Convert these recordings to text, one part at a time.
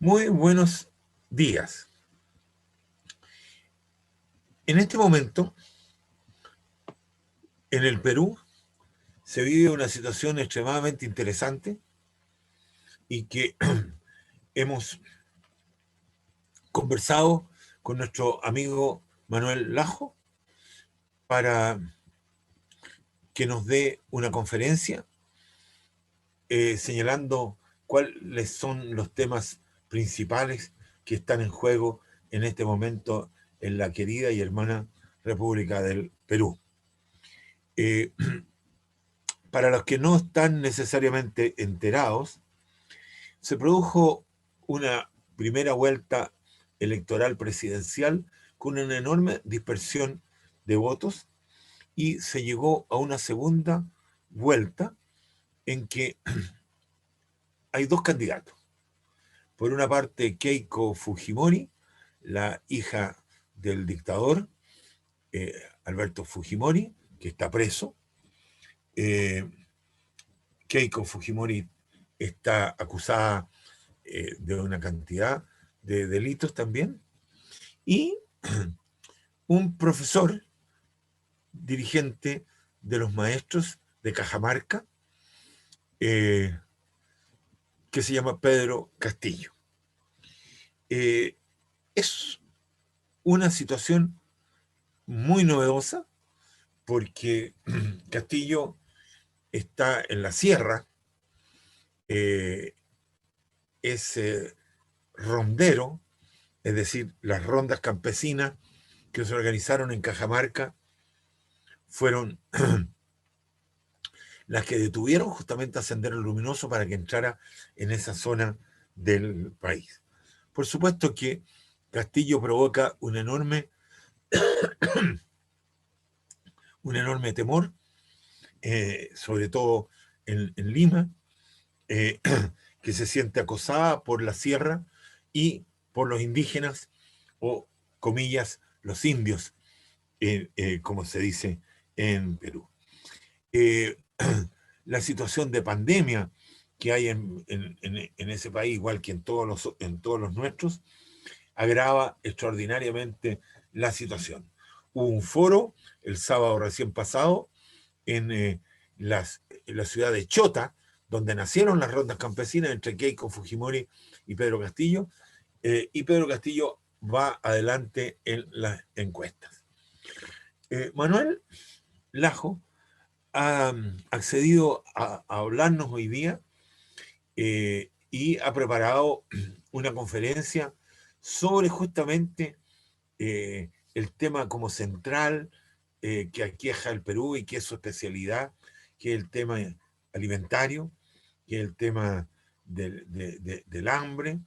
Muy buenos días. En este momento, en el Perú, se vive una situación extremadamente interesante y que hemos conversado con nuestro amigo Manuel Lajo para que nos dé una conferencia señalando cuáles son los temas principales que están en juego en este momento en la querida y hermana República del Perú. Eh, para los que no están necesariamente enterados, se produjo una primera vuelta electoral presidencial con una enorme dispersión de votos y se llegó a una segunda vuelta en que hay dos candidatos. Por una parte, Keiko Fujimori, la hija del dictador Alberto Fujimori, que está preso. Keiko Fujimori está acusada de una cantidad de delitos también. Y un profesor dirigente de los maestros de Cajamarca, que se llama Pedro Castillo. Es una situación muy novedosa porque Castillo está en la sierra, es rondero, es decir, las rondas campesinas que se organizaron en Cajamarca fueron las que detuvieron justamente a Sendero Luminoso para que entrara en esa zona del país. Por supuesto que Castillo provoca un enorme temor, sobre todo en Lima, que se siente acosada por la sierra y por los indígenas, o comillas, los indios, como se dice en Perú. La situación de pandemia que hay en ese país, igual que en todos los nuestros, agrava extraordinariamente la situación. Hubo un foro el sábado recién pasado en la ciudad de Chota, donde nacieron las rondas campesinas entre Keiko Fujimori y Pedro Castillo, y Pedro Castillo va adelante en las encuestas. Manuel Lajo ha accedido a hablarnos hoy día y ha preparado una conferencia sobre justamente el tema como central que aqueja el Perú y que es su especialidad, que es el tema alimentario, que es el tema del hambre,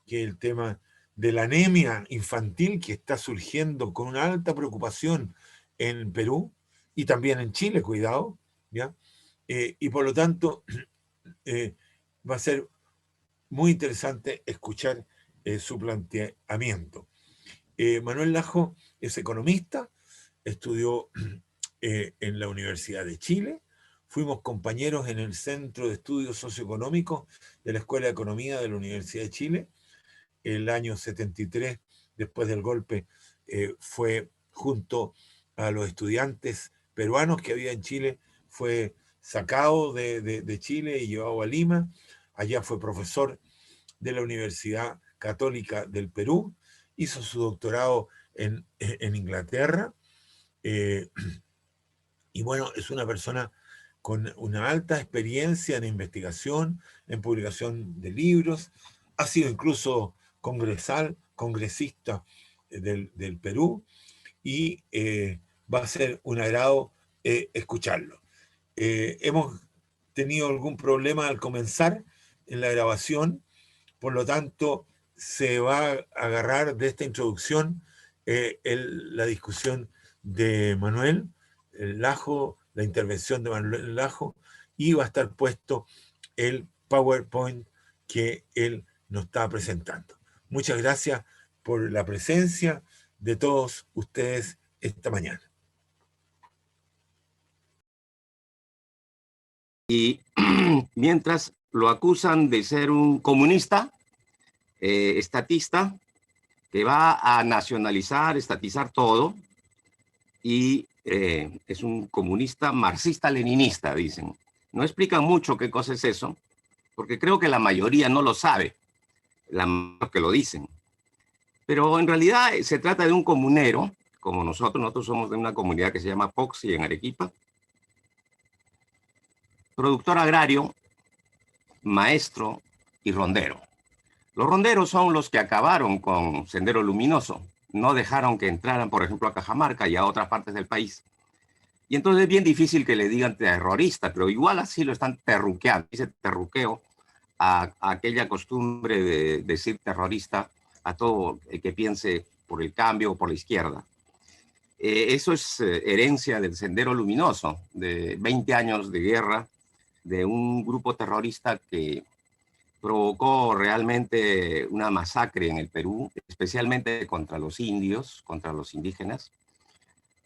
que es el tema de la anemia infantil que está surgiendo con una alta preocupación en Perú y también en Chile, cuidado, ¿ya? Y por lo tanto va a ser muy interesante escuchar su planteamiento. Manuel Lajo es economista, estudió en la Universidad de Chile, fuimos compañeros en el Centro de Estudios Socioeconómicos de la Escuela de Economía de la Universidad de Chile. El año 73, después del golpe, fue junto a los estudiantes peruanos que había en Chile, fue sacado de Chile y llevado a Lima. Allá fue profesor de la Universidad Católica del Perú, hizo su doctorado en Inglaterra, y bueno, es una persona con una alta experiencia en investigación, en publicación de libros, ha sido incluso congresista del Perú, y va a ser un agrado escucharlo. Hemos tenido algún problema al comenzar en la grabación, por lo tanto, se va a agarrar de esta introducción la discusión de Manuel Lajo, la intervención de Manuel Lajo, y va a estar puesto el PowerPoint que él nos está presentando. Muchas gracias por la presencia de todos ustedes esta mañana. Y mientras lo acusan de ser un comunista, estatista que va a nacionalizar, estatizar todo, y es un comunista marxista-leninista, dicen. No explican mucho qué cosa es eso, porque creo que la mayoría no lo sabe, los que lo dicen. Pero en realidad se trata de un comunero, como nosotros somos de una comunidad que se llama Poxi en Arequipa, productor agrario, maestro y rondero. Los ronderos son los que acabaron con Sendero Luminoso, no dejaron que entraran, por ejemplo, a Cajamarca y a otras partes del país. Y entonces es bien difícil que le digan terrorista, pero igual así lo están terruqueando, dice terruqueo a aquella costumbre de decir terrorista a todo el que piense por el cambio o por la izquierda. Eso es herencia del Sendero Luminoso, de 20 años de guerra, de un grupo terrorista que provocó realmente una masacre en el Perú, especialmente contra los indios, contra los indígenas,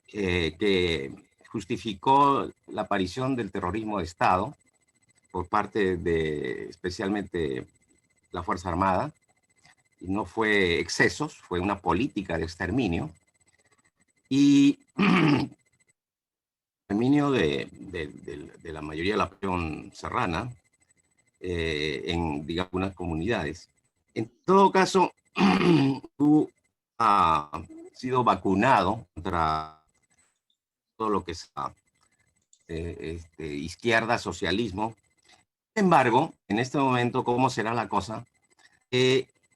que justificó la aparición del terrorismo de Estado por parte de especialmente la Fuerza Armada, y no fue excesos, fue una política de exterminio, y exterminio de la mayoría de la población serrana, en, digamos, unas comunidades. En todo caso, tú has sido vacunado contra todo lo que es izquierda, socialismo. Sin embargo, en este momento, ¿cómo será la cosa?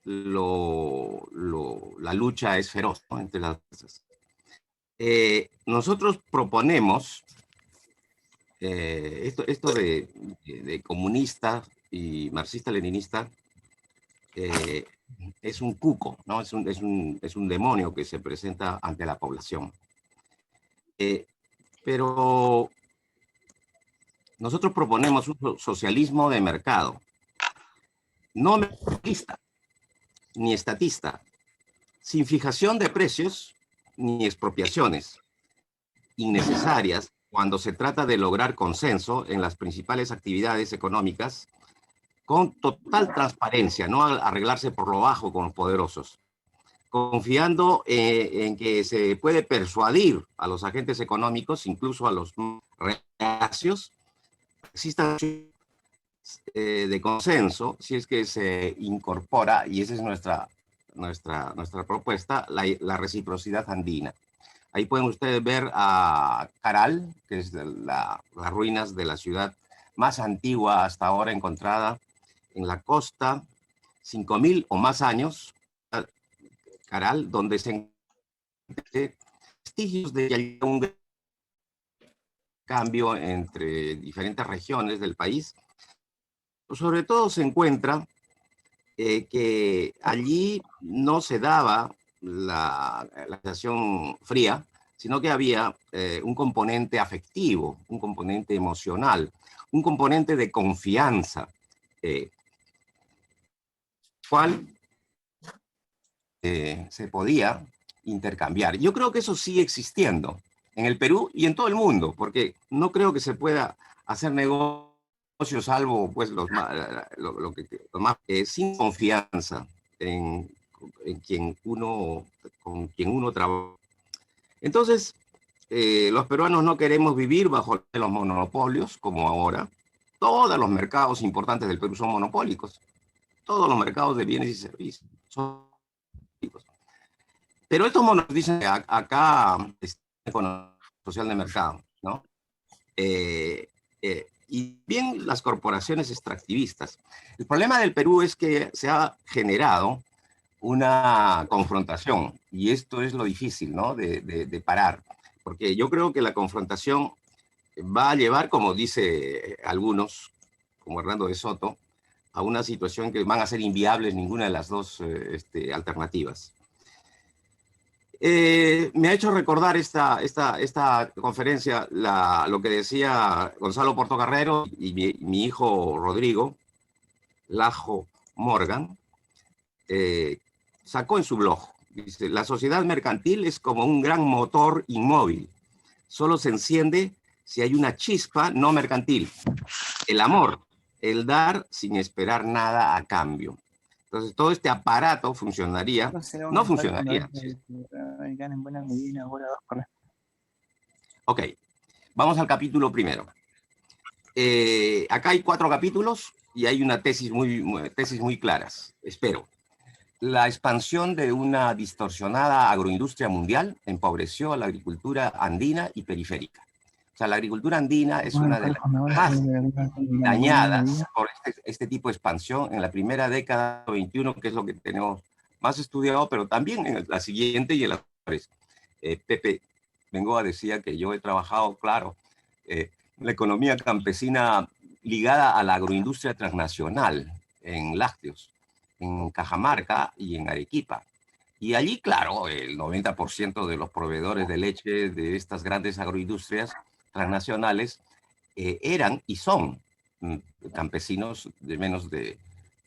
La lucha es feroz, ¿no?, entre las fuerzas. Nosotros proponemos esto de comunista y marxista-leninista, es un cuco, ¿no? Es un demonio que se presenta ante la población. Pero nosotros proponemos un socialismo de mercado, no mercantilista ni estatista, sin fijación de precios ni expropiaciones innecesarias cuando se trata de lograr consenso en las principales actividades económicas, con total transparencia, no arreglarse por lo bajo con los poderosos, confiando en que se puede persuadir a los agentes económicos, incluso a los reacios, exista de consenso, si es que se incorpora, y esa es nuestra propuesta, la reciprocidad andina. Ahí pueden ustedes ver a Caral, que es las ruinas de la ciudad más antigua hasta ahora encontrada en la costa, 5.000 o más años, Caral, donde se encuentran vestigios de un cambio entre diferentes regiones del país. Sobre todo se encuentra que allí no se daba la relación fría, sino que había un componente afectivo, un componente emocional, un componente de confianza, cual se podía intercambiar. Yo creo que eso sigue existiendo en el Perú y en todo el mundo, porque no creo que se pueda hacer negocios salvo pues los más sin confianza en quien con quien uno trabaja. Entonces, los peruanos no queremos vivir bajo los monopolios como ahora. Todos los mercados importantes del Perú son monopólicos. Todos los mercados de bienes y servicios son monopólicos. Pero estos monopolios dicen que acá es economía social de mercado, ¿no? Y bien las corporaciones extractivistas. El problema del Perú es que se ha generado una confrontación, y esto es lo difícil, ¿no?, de parar, porque yo creo que la confrontación va a llevar, como dice algunos, como Hernando de Soto, a una situación que van a ser inviables ninguna de las dos alternativas. Me ha hecho recordar esta conferencia lo que decía Gonzalo Portocarrero y mi hijo Rodrigo Lajo Morgan, sacó en su blog. Dice: la sociedad mercantil es como un gran motor inmóvil. Solo se enciende si hay una chispa no mercantil. El amor, el dar sin esperar nada a cambio. Entonces, todo este aparato funcionaría, no funcionaría. Americana en buena medida, ahora 2 por la... Ok, vamos al capítulo primero. Acá hay 4 capítulos y hay una tesis muy claras, espero. La expansión de una distorsionada agroindustria mundial empobreció a la agricultura andina y periférica. O sea, la agricultura andina es una de las más dañadas por este tipo de expansión en la primera década del 21, que es lo que tenemos más estudiado, pero también en la siguiente y en las anteriores. Pepe Bengoa decía que yo he trabajado, claro, la economía campesina ligada a la agroindustria transnacional en lácteos, en Cajamarca y en Arequipa. Y allí, claro, el 90% de los proveedores de leche de estas grandes agroindustrias transnacionales eran y son campesinos de menos de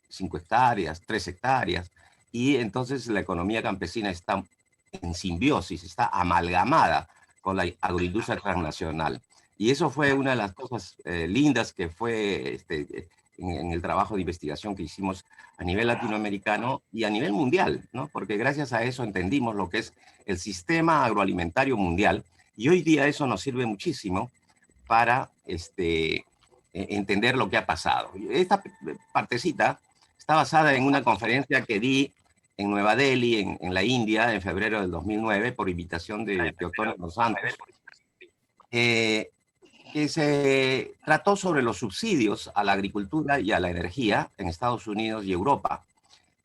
5 hectáreas, 3 hectáreas, y entonces la economía campesina está en simbiosis, está amalgamada con la agroindustria transnacional. Y eso fue una de las cosas lindas que fue en el trabajo de investigación que hicimos a nivel latinoamericano y a nivel mundial, ¿no? Porque gracias a eso entendimos lo que es el sistema agroalimentario mundial, y hoy día eso nos sirve muchísimo para entender lo que ha pasado. Esta partecita está basada en una conferencia que di en Nueva Delhi, en la India, en febrero del 2009, por invitación de Teotonio Dos Santos, que se trató sobre los subsidios a la agricultura y a la energía en Estados Unidos y Europa,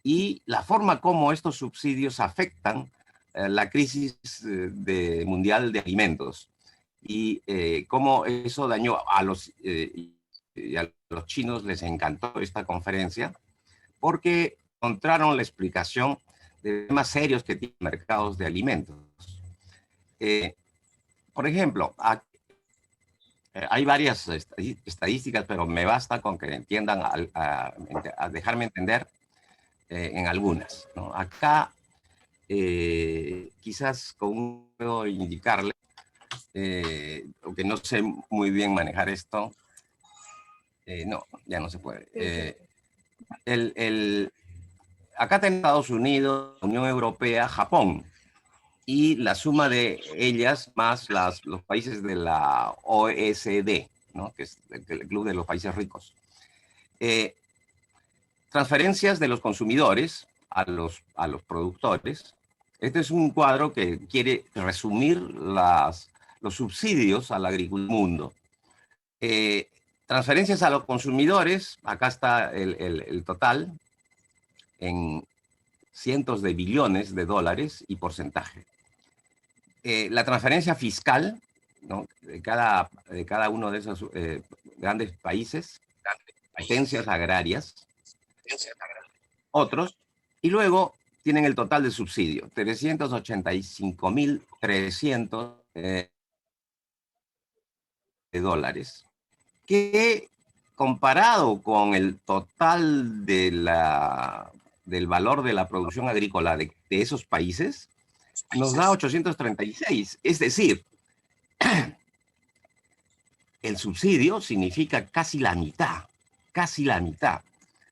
y la forma como estos subsidios afectan la crisis mundial de alimentos, y cómo eso dañó a los chinos. Les encantó esta conferencia porque encontraron la explicación de temas serios que tienen mercados de alimentos. Por ejemplo, hay varias estadísticas, pero me basta con que entiendan, a dejarme entender en algunas, ¿no? Acá, quizás puedo indicarle, aunque no sé muy bien manejar esto, no, ya no se puede. Acá tenemos Estados Unidos, Unión Europea, Japón, y la suma de ellas más los países de la OECD, ¿no? Que es el Club de los Países Ricos. Transferencias de los consumidores a los productores. Este es un cuadro que quiere resumir los subsidios a la agricultura del mundo. Transferencias a los consumidores, acá está el total, en cientos de billones de dólares y porcentaje. La transferencia fiscal, ¿no? de cada uno de esos grandes países, potencias agrarias, otros, y luego tienen el total de subsidio, 385.300 de dólares, que comparado con el total del valor de la producción agrícola de esos países, nos da 836. Es decir, el subsidio significa casi la mitad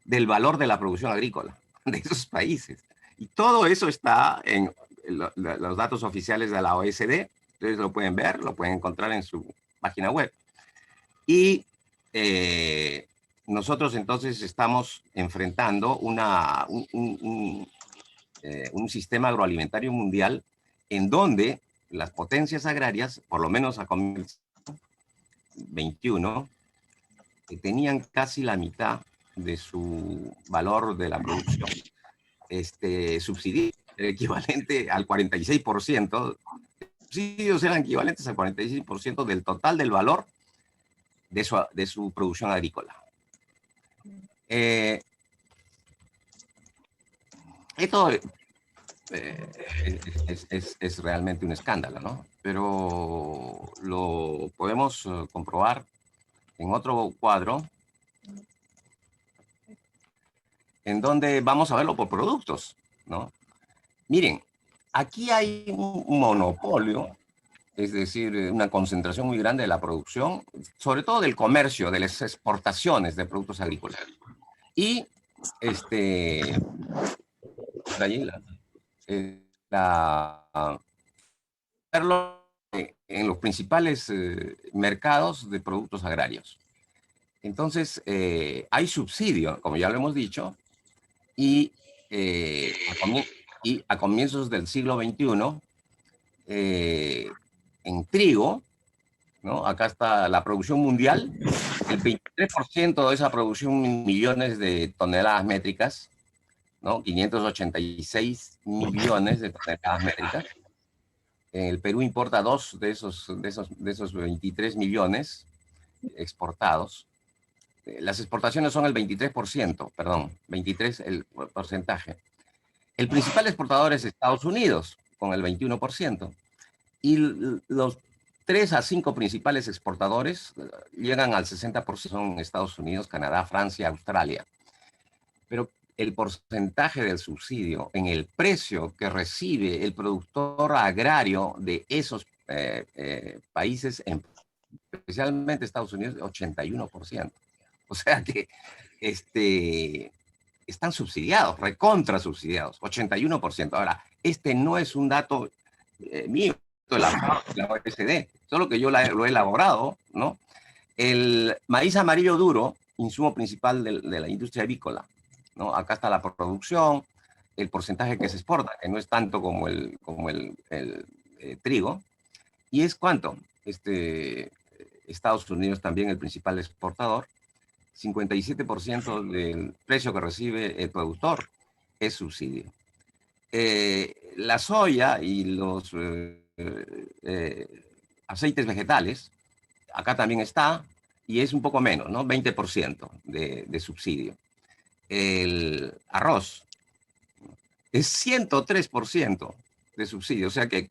del valor de la producción agrícola de esos países. Y todo eso está en los datos oficiales de la OECD. Ustedes lo pueden ver, lo pueden encontrar en su página web. Y nosotros entonces estamos enfrentando un sistema agroalimentario mundial en donde las potencias agrarias, por lo menos a comienzos del 21, tenían casi la mitad de su valor de la producción subsidiado, equivalente al 46%. Subsidios eran equivalentes al 46% del total del valor de su producción agrícola. Esto es realmente un escándalo, ¿no? Pero lo podemos comprobar en otro cuadro, en donde vamos a verlo por productos, ¿no? Miren, aquí hay un monopolio, es decir, una concentración muy grande de la producción, sobre todo del comercio, de las exportaciones de productos agrícolas. Y Daniela, la, verlo en los principales mercados de productos agrarios. Entonces, hay subsidio, como ya lo hemos dicho, y, y a comienzos del siglo XXI, en trigo, ¿no? Acá está la producción mundial, el 23% de esa producción, millones de toneladas métricas, ¿no? 586 millones de toneladas métricas. El Perú importa 2 de esos 23 millones exportados. Las exportaciones son el 23%, perdón, 23 el porcentaje. El principal exportador es Estados Unidos, con el 21%. Y los 3 a 5 principales exportadores llegan al 60%, son Estados Unidos, Canadá, Francia, Australia. Pero el porcentaje del subsidio en el precio que recibe el productor agrario de esos países, especialmente Estados Unidos, 81%. O sea que están subsidiados, recontra subsidiados, 81%. Ahora, este no es un dato mío, de la OECD, solo que yo lo he elaborado, ¿no? El maíz amarillo duro, insumo principal de la industria avícola, ¿no? Acá está la producción, el porcentaje que se exporta, que no es tanto como el trigo. ¿Y es cuánto? Estados Unidos también el principal exportador, 57% del precio que recibe el productor es subsidio. La soya y los aceites vegetales, acá también está, y es un poco menos, ¿no? 20% de subsidio. El arroz es 103% de subsidio, o sea que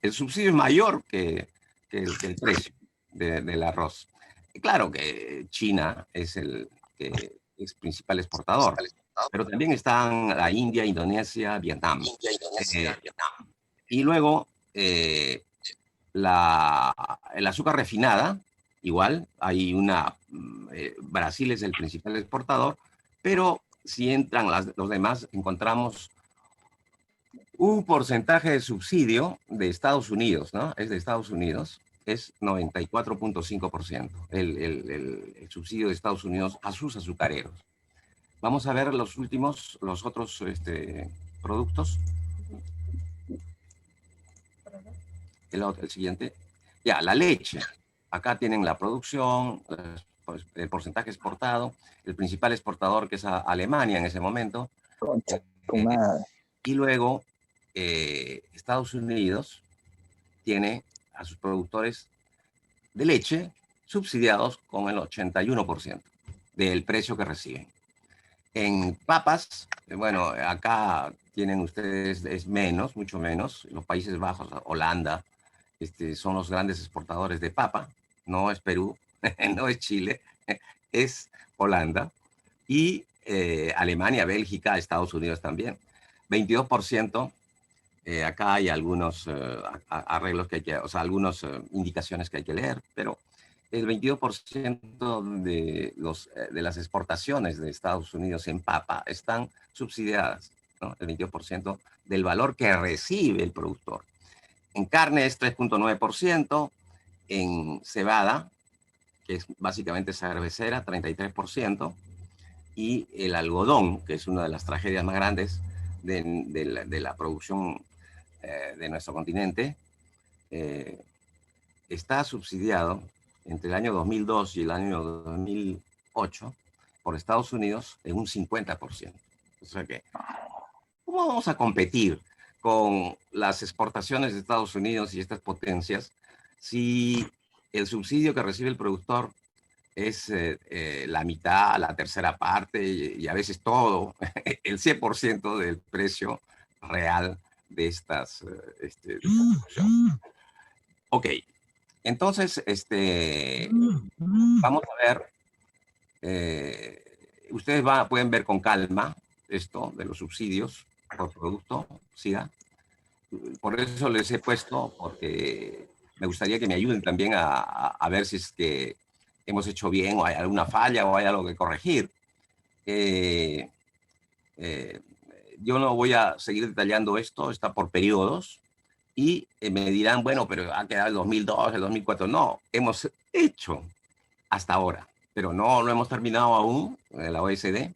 el subsidio es mayor que el precio del arroz. Y claro que China es el que es principal exportador, pero también están la India, Indonesia, Vietnam. Y luego el azúcar refinada, igual, hay Brasil es el principal exportador, pero si entran los demás, encontramos un porcentaje de subsidio de Estados Unidos, ¿no? Es de Estados Unidos, es 94.5%, el subsidio de Estados Unidos a sus azucareros. Vamos a ver los otros productos. El siguiente. Ya, la leche. Acá tienen la producción, el porcentaje exportado, el principal exportador que es Alemania en ese momento. Concha, tu madre. Y luego Estados Unidos tiene a sus productores de leche subsidiados con el 81% del precio que reciben. En papas, bueno, acá tienen ustedes, es menos, mucho menos. Los Países Bajos, Holanda, son los grandes exportadores de papa. No es Perú, no es Chile, es Holanda. Y Alemania, Bélgica, Estados Unidos también. 22%. Acá hay algunos arreglos que hay que, o sea, algunas indicaciones que hay que leer, pero el 22% de las exportaciones de Estados Unidos en papa están subsidiadas, ¿no? El 22% del valor que recibe el productor. En carne es 3.9%, en cebada, que es básicamente cervecera, 33%, y el algodón, que es una de las tragedias más grandes de la producción de nuestro continente, está subsidiado entre el año 2002 y el año 2008 por Estados Unidos en un 50%. O sea que, ¿cómo vamos a competir con las exportaciones de Estados Unidos y estas potencias si el subsidio que recibe el productor es la mitad, la tercera parte y a veces todo, el 100% del precio real de estas Ok, entonces, vamos a ver, ustedes pueden ver con calma esto de los subsidios por producto, ¿siga? Por eso les he puesto, porque me gustaría que me ayuden también a ver si es que hemos hecho bien o hay alguna falla o hay algo que corregir. yo no voy a seguir detallando esto, está por periodos, y me dirán, bueno, pero ha quedado el 2002, el 2004. No, hemos hecho hasta ahora, pero no lo hemos terminado aún en la OECD.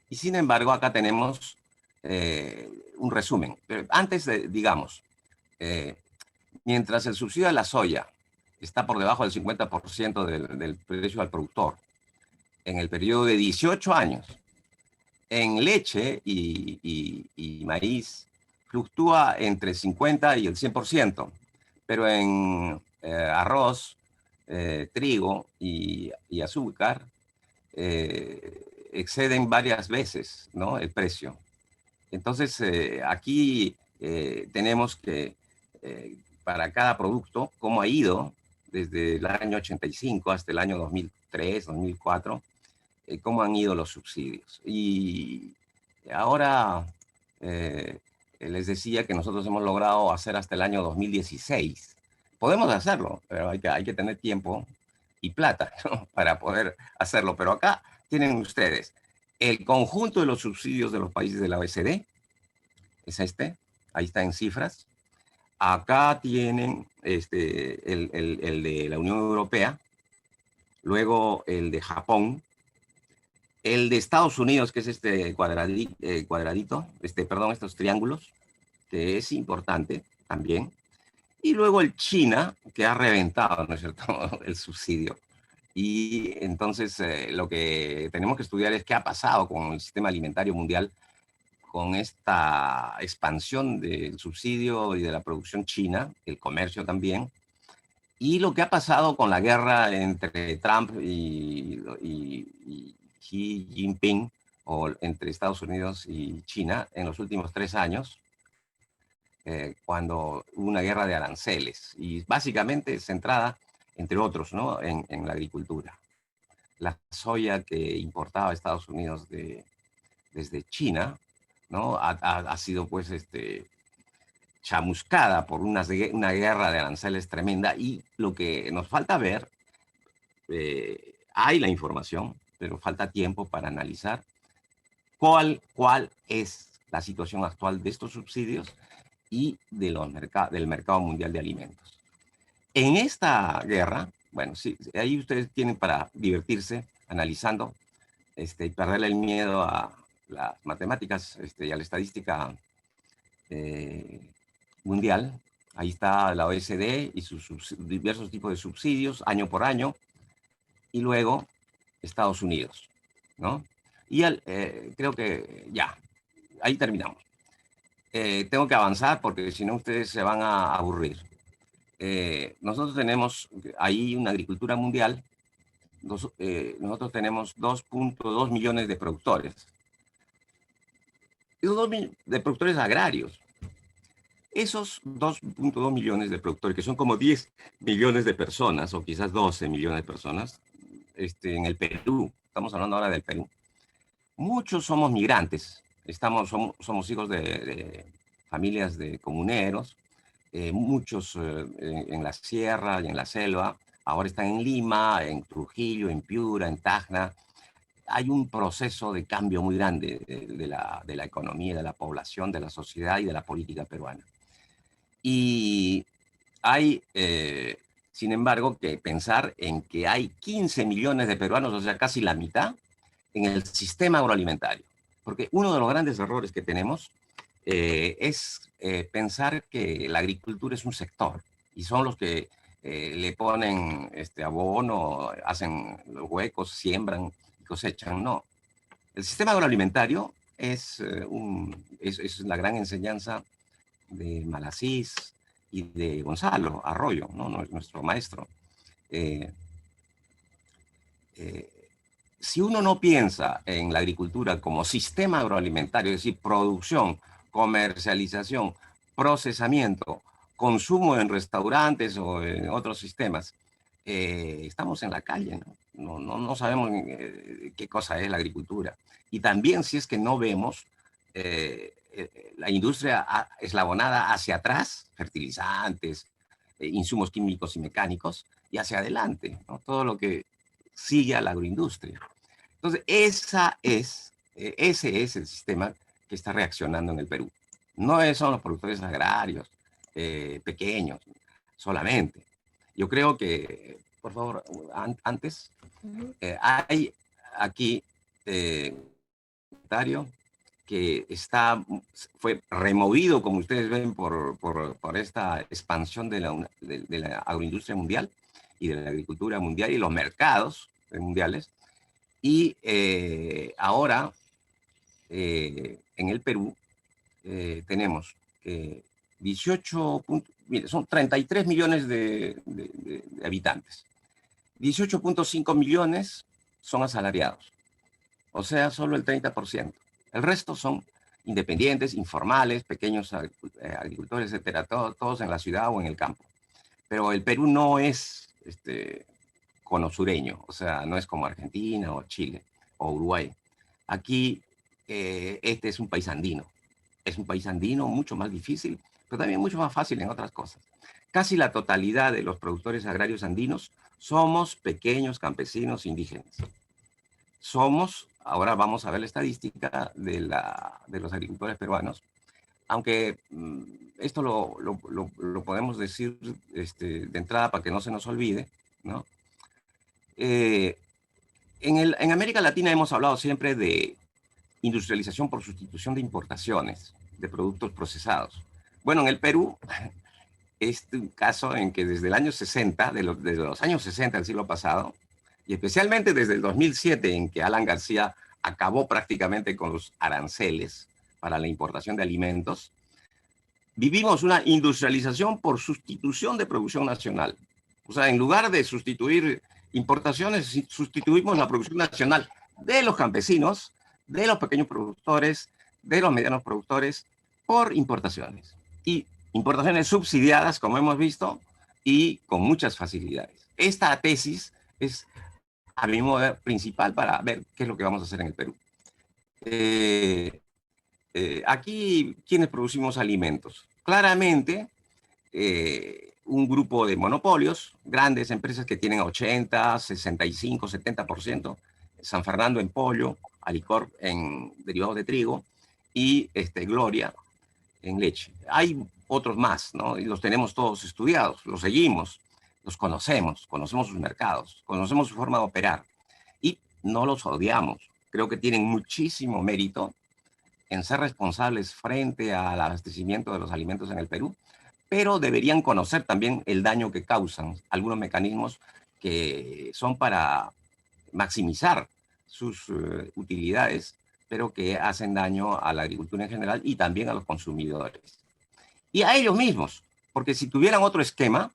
Y sin embargo, acá tenemos un resumen. Pero antes, digamos, eh, mientras el subsidio de la soya está por debajo del 50% del precio al productor, en el periodo de 18 años, en leche y maíz fluctúa entre 50 y el 100%, pero en arroz, trigo y azúcar exceden varias veces, ¿no?, el precio. Entonces, aquí tenemos que, para cada producto, cómo ha ido desde el año 85 hasta el año 2003, 2004, cómo han ido los subsidios. Y ahora les decía que nosotros hemos logrado hacer hasta el año 2016. Podemos hacerlo, pero hay que tener tiempo y plata, ¿no?, para poder hacerlo. Pero acá tienen ustedes el conjunto de los subsidios de los países de la OECD, es ahí está en cifras. Acá tienen el de la Unión Europea, luego el de Japón, el de Estados Unidos, que es este cuadradito, perdón, estos triángulos, que es importante también, y luego el China, que ha reventado, ¿no es cierto?, el subsidio. Y entonces lo que tenemos que estudiar es qué ha pasado con el sistema alimentario mundial, con esta expansión del subsidio y de la producción china, el comercio también, y lo que ha pasado con la guerra entre Trump y Xi Jinping, o entre Estados Unidos y China en los últimos 3 años, cuando hubo una guerra de aranceles, y básicamente centrada, entre otros, ¿no?, en la agricultura. La soya que importaba Estados Unidos desde China, ¿no?, ha sido pues chamuscada por una guerra de aranceles tremenda, y lo que nos falta ver, hay la información, pero falta tiempo para analizar cuál es la situación actual de estos subsidios y de del mercado mundial de alimentos. En esta guerra, bueno, sí, ahí ustedes tienen para divertirse analizando y perderle el miedo a las matemáticas y a la estadística mundial. Ahí está la OECD y sus diversos tipos de subsidios año por año, y luego Estados Unidos, ¿no? Y creo que ya, ahí terminamos. Tengo que avanzar porque si no ustedes se van a aburrir. Nosotros tenemos ahí una agricultura mundial. Nosotros tenemos 2.2 millones de productores. De productores agrarios. Esos 2.2 millones de productores, que son como 10 millones de personas, o quizás 12 millones de personas, en el Perú, estamos hablando ahora del Perú, muchos somos migrantes, somos hijos de familias de comuneros, muchos en la sierra y en la selva, ahora están en Lima, en Trujillo, en Piura, en Tacna. Hay un proceso de cambio muy grande de la economía, de la población, de la sociedad y de la política peruana. Y hay, sin embargo, que pensar en que hay 15 millones de peruanos, o sea, casi la mitad, en el sistema agroalimentario. Porque uno de los grandes errores que tenemos es pensar que la agricultura es un sector, y son los que le ponen abono, hacen los huecos, siembran y cosechan. No. El sistema agroalimentario es la gran enseñanza de Malasís y de Gonzalo Arroyo, ¿no?, nuestro maestro. Si uno no piensa en la agricultura como sistema agroalimentario, es decir, producción, comercialización, procesamiento, consumo en restaurantes o en otros sistemas, estamos en la calle, ¿no? No sabemos qué cosa es la agricultura. Y también si es que no vemos la industria eslabonada hacia atrás, fertilizantes, insumos químicos y mecánicos, y hacia adelante, ¿no?, todo lo que sigue a la agroindustria. Entonces, ese es el sistema que está reaccionando en el Perú. No son los productores agrarios pequeños solamente. Yo creo que, por favor, antes, hay aquí comentario que fue removido, como ustedes ven, por esta expansión de la agroindustria mundial y de la agricultura mundial y los mercados mundiales. Y ahora, en el Perú, tenemos son 33 millones de habitantes. 18.5 millones son asalariados, o sea, solo el 30%. El resto son independientes, informales, pequeños agricultores, etcétera, todos en la ciudad o en el campo. Pero el Perú no es cono sureño, o sea, no es como Argentina o Chile o Uruguay. Aquí este es un país andino. Es un país andino mucho más difícil, pero también mucho más fácil en otras cosas. Casi la totalidad de los productores agrarios andinos somos pequeños campesinos indígenas. Ahora vamos a ver la estadística de los agricultores peruanos, aunque esto lo podemos decir de entrada para que no se nos olvide, ¿no? En América Latina hemos hablado siempre de industrialización por sustitución de importaciones de productos procesados. Bueno, en el Perú, es un caso en que desde el año 60, desde los años 60 del siglo pasado, y especialmente desde el 2007, en que Alan García acabó prácticamente con los aranceles para la importación de alimentos, vivimos una industrialización por sustitución de producción nacional. O sea, en lugar de sustituir importaciones, sustituimos la producción nacional de los campesinos, de los pequeños productores, de los medianos productores, por importaciones. Y importaciones subsidiadas, como hemos visto, y con muchas facilidades. Esta tesis es, a mi modo, principal para ver qué es lo que vamos a hacer en el Perú. Aquí, ¿quiénes producimos alimentos? Claramente, un grupo de monopolios, grandes empresas que tienen 80, 65, 70%, San Fernando en pollo, Alicorp en derivados de trigo y Gloria en leche. Hay otros más, ¿no? Y los tenemos todos estudiados, los seguimos, los conocemos sus mercados, conocemos su forma de operar y no los odiamos. Creo que tienen muchísimo mérito en ser responsables frente al abastecimiento de los alimentos en el Perú, pero deberían conocer también el daño que causan algunos mecanismos que son para maximizar sus utilidades, pero que hacen daño a la agricultura en general y también a los consumidores. Y a ellos mismos, porque si tuvieran otro esquema,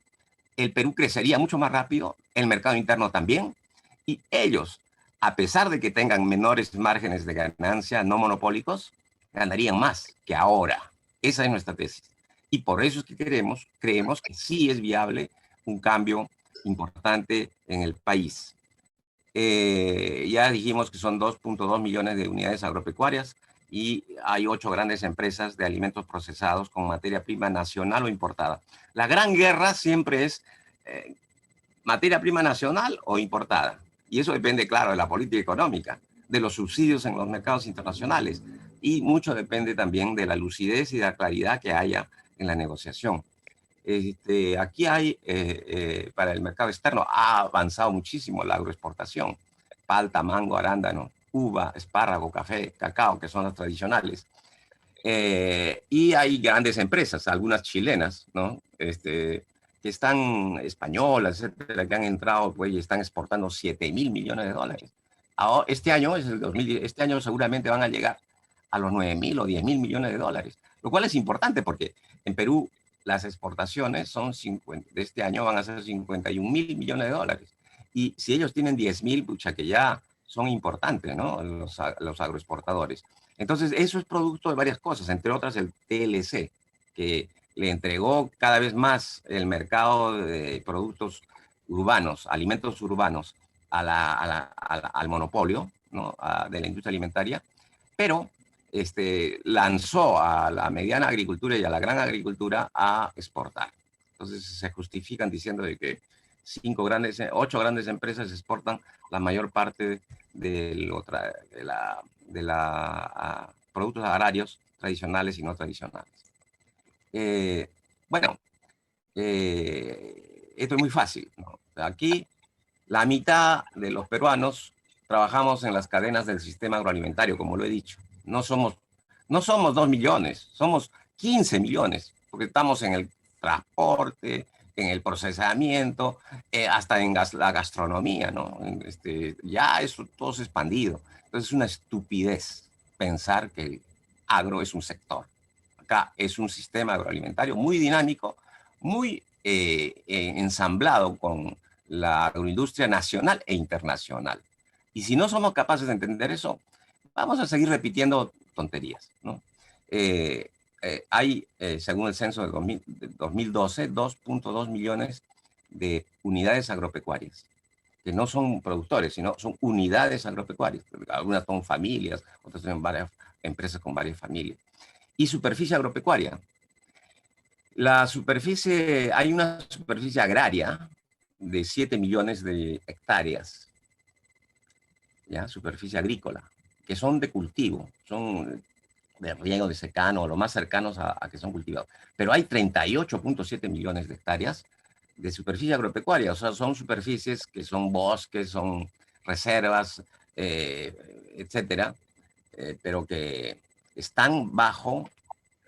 el Perú crecería mucho más rápido, el mercado interno también, y ellos, a pesar de que tengan menores márgenes de ganancia no monopólicos, ganarían más que ahora. Esa es nuestra tesis. Y por eso es que creemos que sí es viable un cambio importante en el país. Ya dijimos que son 2.2 millones de unidades agropecuarias y hay 8 grandes empresas de alimentos procesados con materia prima nacional o importada. La gran guerra siempre es materia prima nacional o importada. Y eso depende, claro, de la política económica, de los subsidios en los mercados internacionales. Y mucho depende también de la lucidez y de la claridad que haya en la negociación. Aquí hay, para el mercado externo, ha avanzado muchísimo la agroexportación. Palta, mango, arándano, uva, espárrago, café, cacao, que son las tradicionales. Y hay grandes empresas, algunas chilenas, ¿no? Que están españolas, etcétera, que han entrado pues, y están exportando 7.000 millones de dólares. Ahora, este año, este año seguramente van a llegar a los 9.000 o 10.000 millones de dólares, lo cual es importante porque en Perú las exportaciones de este año van a ser 51.000 millones de dólares. Y si ellos tienen 10.000, pucha, que ya son importantes, ¿no? Los agroexportadores. Entonces, eso es producto de varias cosas, entre otras el TLC, que le entregó cada vez más el mercado de productos urbanos, alimentos urbanos, al monopolio, ¿no? De la industria alimentaria, pero lanzó a la mediana agricultura y a la gran agricultura a exportar. Entonces se justifican diciendo de que 8 grandes empresas exportan la mayor parte de productos agrarios tradicionales y no tradicionales. Bueno, esto es muy fácil, ¿no? Aquí la mitad de los peruanos trabajamos en las cadenas del sistema agroalimentario, como lo he dicho. No somos 2 millones, somos 15 millones, porque estamos en el transporte, en el procesamiento, hasta en la gastronomía, ¿no? Ya eso todo es expandido. Entonces es una estupidez pensar que el agro es un sector. Acá es un sistema agroalimentario muy dinámico, muy ensamblado con la agroindustria nacional e internacional. Y si no somos capaces de entender eso, vamos a seguir repitiendo tonterías, ¿no? Hay, según el censo de 2012, 2.2 millones de unidades agropecuarias, que no son productores, sino son unidades agropecuarias. Algunas son familias, otras son varias empresas con varias familias. Y superficie agropecuaria. Hay una superficie agraria de 7 millones de hectáreas, ¿ya? Superficie agrícola, que son de cultivo, son de riego, de secano, lo más cercanos a que son cultivados. Pero hay 38.7 millones de hectáreas de superficie agropecuaria, o sea, son superficies que son bosques, son reservas, etcétera, pero que están bajo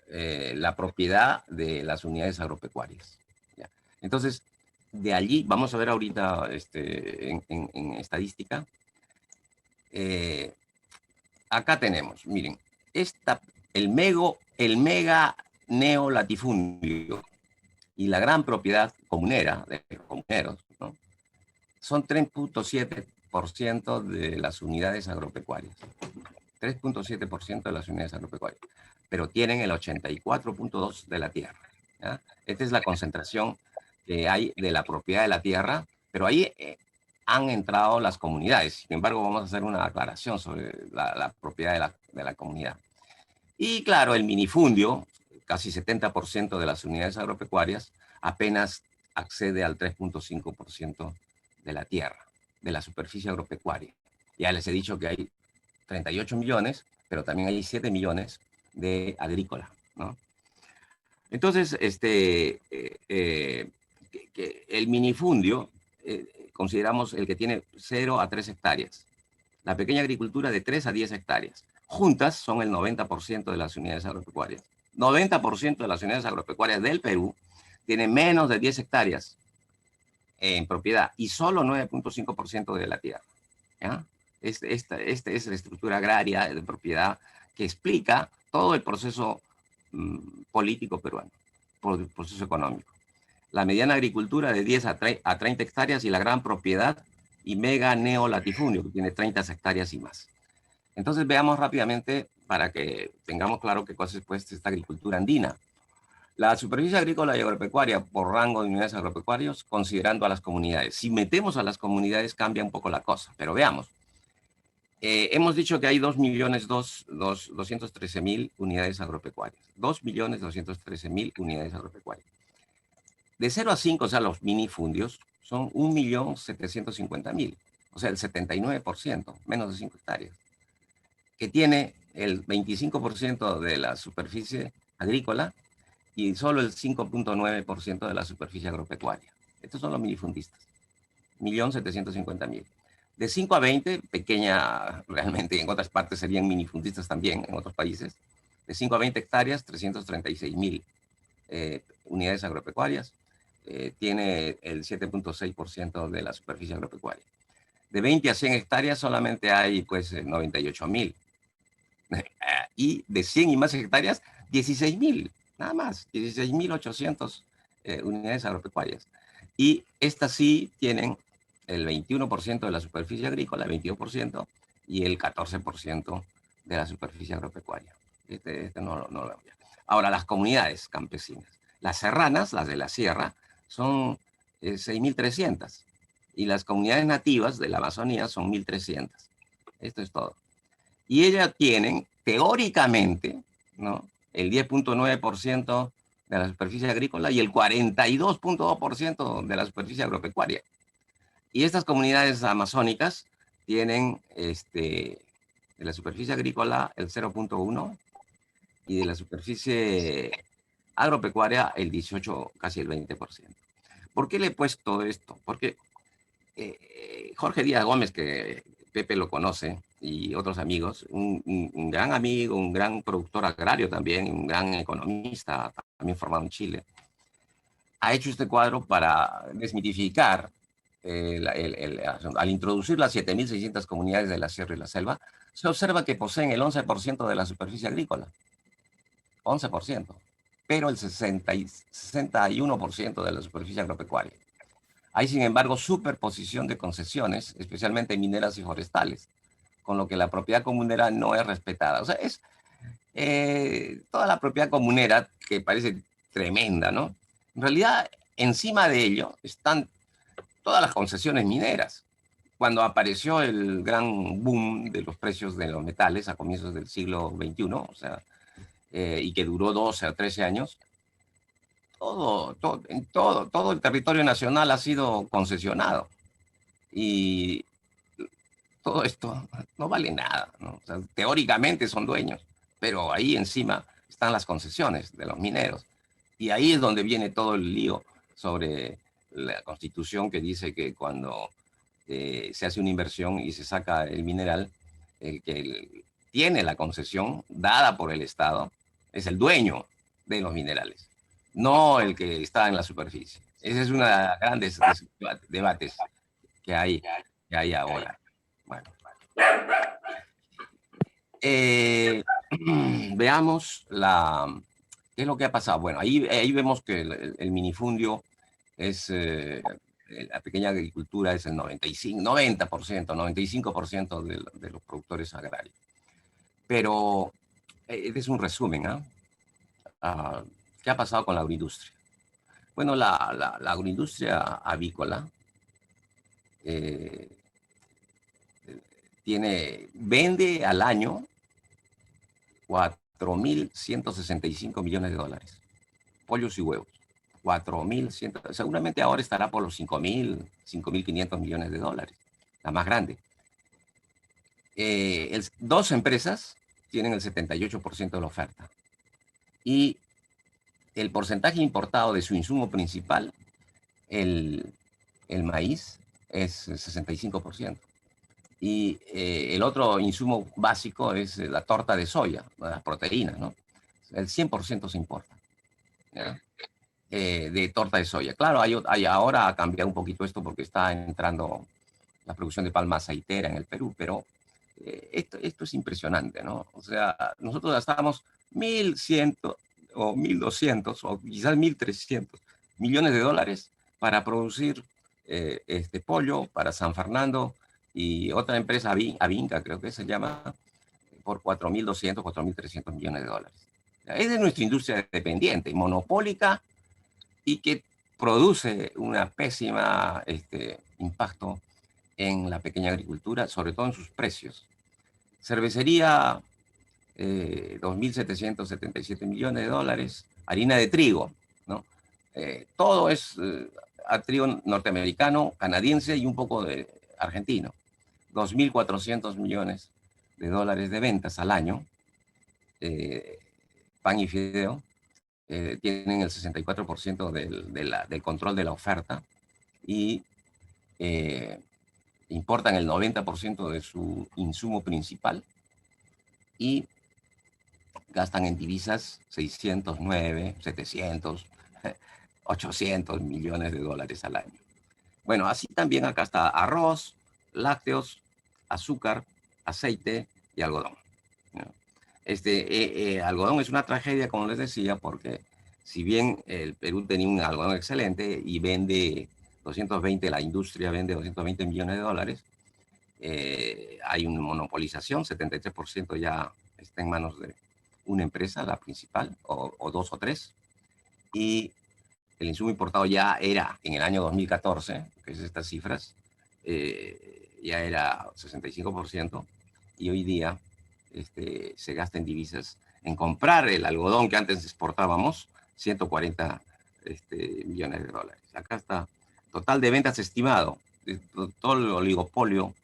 la propiedad de las unidades agropecuarias, ¿ya? Entonces, de allí, vamos a ver ahorita en estadística, acá tenemos, miren, el mega neolatifundio y la gran propiedad comunera de comuneros, ¿no? Son 3.7% de las unidades agropecuarias. 3.7% de las unidades agropecuarias, pero tienen el 84.2% de la tierra, ¿ya? Esta es la concentración que hay de la propiedad de la tierra, pero ahí han entrado las comunidades. Sin embargo, vamos a hacer una aclaración sobre la propiedad de la comunidad. Y claro, el minifundio, casi 70% de las unidades agropecuarias, apenas accede al 3.5% de la tierra, de la superficie agropecuaria. Ya les he dicho que hay 38 millones, pero también hay 7 millones de agrícola, ¿no? Entonces, el minifundio, consideramos el que tiene 0 a 3 hectáreas. La pequeña agricultura de 3 a 10 hectáreas. Juntas son el 90% de las unidades agropecuarias. 90% de las unidades agropecuarias del Perú tienen menos de 10 hectáreas en propiedad y solo 9.5% de la tierra, ¿ya? Esta es la estructura agraria de propiedad que explica todo el proceso político peruano, el proceso económico. La mediana agricultura de 10 a 30 hectáreas y la gran propiedad y mega neolatifundio, que tiene 30 hectáreas y más. Entonces veamos rápidamente para que tengamos claro qué cosa es pues esta agricultura andina. La superficie agrícola y agropecuaria por rango de unidades agropecuarias, considerando a las comunidades. Si metemos a las comunidades cambia un poco la cosa, pero veamos. Hemos dicho que hay 2.213.000 unidades agropecuarias. 2.213.000 unidades agropecuarias. De 0 a 5, o sea, los minifundios, son 1.750.000. O sea, el 79%, menos de 5 hectáreas. Que tiene el 25% de la superficie agrícola y solo el 5.9% de la superficie agropecuaria. Estos son los minifundistas. 1.750.000. De 5 a 20, pequeña, realmente en otras partes serían minifundistas también, en otros países. De 5 a 20 hectáreas, 336.000 unidades agropecuarias. Tiene el 7.6% de la superficie agropecuaria. De 20 a 100 hectáreas solamente hay pues 98.000. Y de 100 y más hectáreas, 16.000, nada más, 16.800 unidades agropecuarias. Y estas sí tienen el 21% de la superficie agrícola, el 22%, y el 14% de la superficie agropecuaria. No lo voy a... Ahora, las comunidades campesinas. Las serranas, las de la sierra, son 6.300. Y las comunidades nativas de la Amazonía son 1.300. Esto es todo. Y ellas tienen, teóricamente, ¿no?, el 10.9% de la superficie agrícola y el 42.2% de la superficie agropecuaria. Y estas comunidades amazónicas tienen de la superficie agrícola el 0.1, y de la superficie agropecuaria el 18, casi el 20%. ¿Por qué le he puesto esto? Porque Jorge Díaz Gómez, que Pepe lo conoce, y otros amigos, un gran amigo, un gran productor agrario también, un gran economista, también formado en Chile, ha hecho este cuadro para desmitificar, al introducir las 7.600 comunidades de la sierra y la selva, se observa que poseen el 11% de la superficie agrícola, 11%, pero el 61% de la superficie agropecuaria. Hay, sin embargo, superposición de concesiones, especialmente mineras y forestales, con lo que la propiedad comunera no es respetada. O sea, es toda la propiedad comunera, que parece tremenda, ¿no? En realidad, encima de ello están todas las concesiones mineras. Cuando apareció el gran boom de los precios de los metales a comienzos del siglo XXI, o sea, y que duró 12 a 13 años, todo el territorio nacional ha sido concesionado. Y todo esto no vale nada, ¿no? O sea, teóricamente son dueños, pero ahí encima están las concesiones de los mineros. Y ahí es donde viene todo el lío sobre la Constitución, que dice que cuando se hace una inversión y se saca el mineral, el que tiene la concesión dada por el Estado es el dueño de los minerales, no el que está en la superficie. Ese es uno de los grandes debates que hay ahora. Bueno, veamos qué es lo que ha pasado. Bueno, ahí vemos que el minifundio es, la pequeña agricultura es el 90%, 95% de los productores agrarios. Pero este es un resumen, ¿ah? ¿Qué ha pasado con la agroindustria? Bueno, la agroindustria avícola vende al año 4.165 millones de dólares. Pollos y huevos. 4.100, seguramente ahora estará por los 5.500 millones de dólares, la más grande. Dos empresas tienen el 78% de la oferta. Y el porcentaje importado de su insumo principal, el maíz, es el 65%. Y el otro insumo básico es la torta de soya, las proteínas, ¿no? El 100% se importa, ¿ya? De torta de soya. Claro, ahora ha cambiado un poquito esto porque está entrando la producción de palma aceitera en el Perú, pero esto es impresionante, ¿no? O sea, nosotros gastamos 1.100 o 1.200 o quizás 1.300 millones de dólares para producir este pollo para San Fernando y otra empresa, Avinca, creo que se llama, por 4.200, 4.300 millones de dólares. Es de nuestra industria dependiente, monopólica, y que produce una pésima impacto en la pequeña agricultura, sobre todo en sus precios. Cervecería, 2.777 millones de dólares. Harina de trigo, ¿no? Todo es a trigo norteamericano, canadiense y un poco de argentino. 2.400 millones de dólares de ventas al año. Pan y fideo tienen el 64% del control de la oferta y importan el 90% de su insumo principal y gastan en divisas 609, 700, 800 millones de dólares al año. Bueno, así también acá está arroz, lácteos, azúcar, aceite y algodón. Algodón es una tragedia, como les decía, porque si bien el Perú tenía un algodón excelente y vende 220, la industria vende 220 millones de dólares, hay una monopolización, 73% ya está en manos de una empresa, la principal, o dos o tres, y el insumo importado ya era, en el año 2014, que es estas cifras, ya era 65%, y hoy día se gasta en divisas, en comprar el algodón que antes exportábamos, 140 millones de dólares. Acá está, total de ventas estimado, de todo el oligopolio,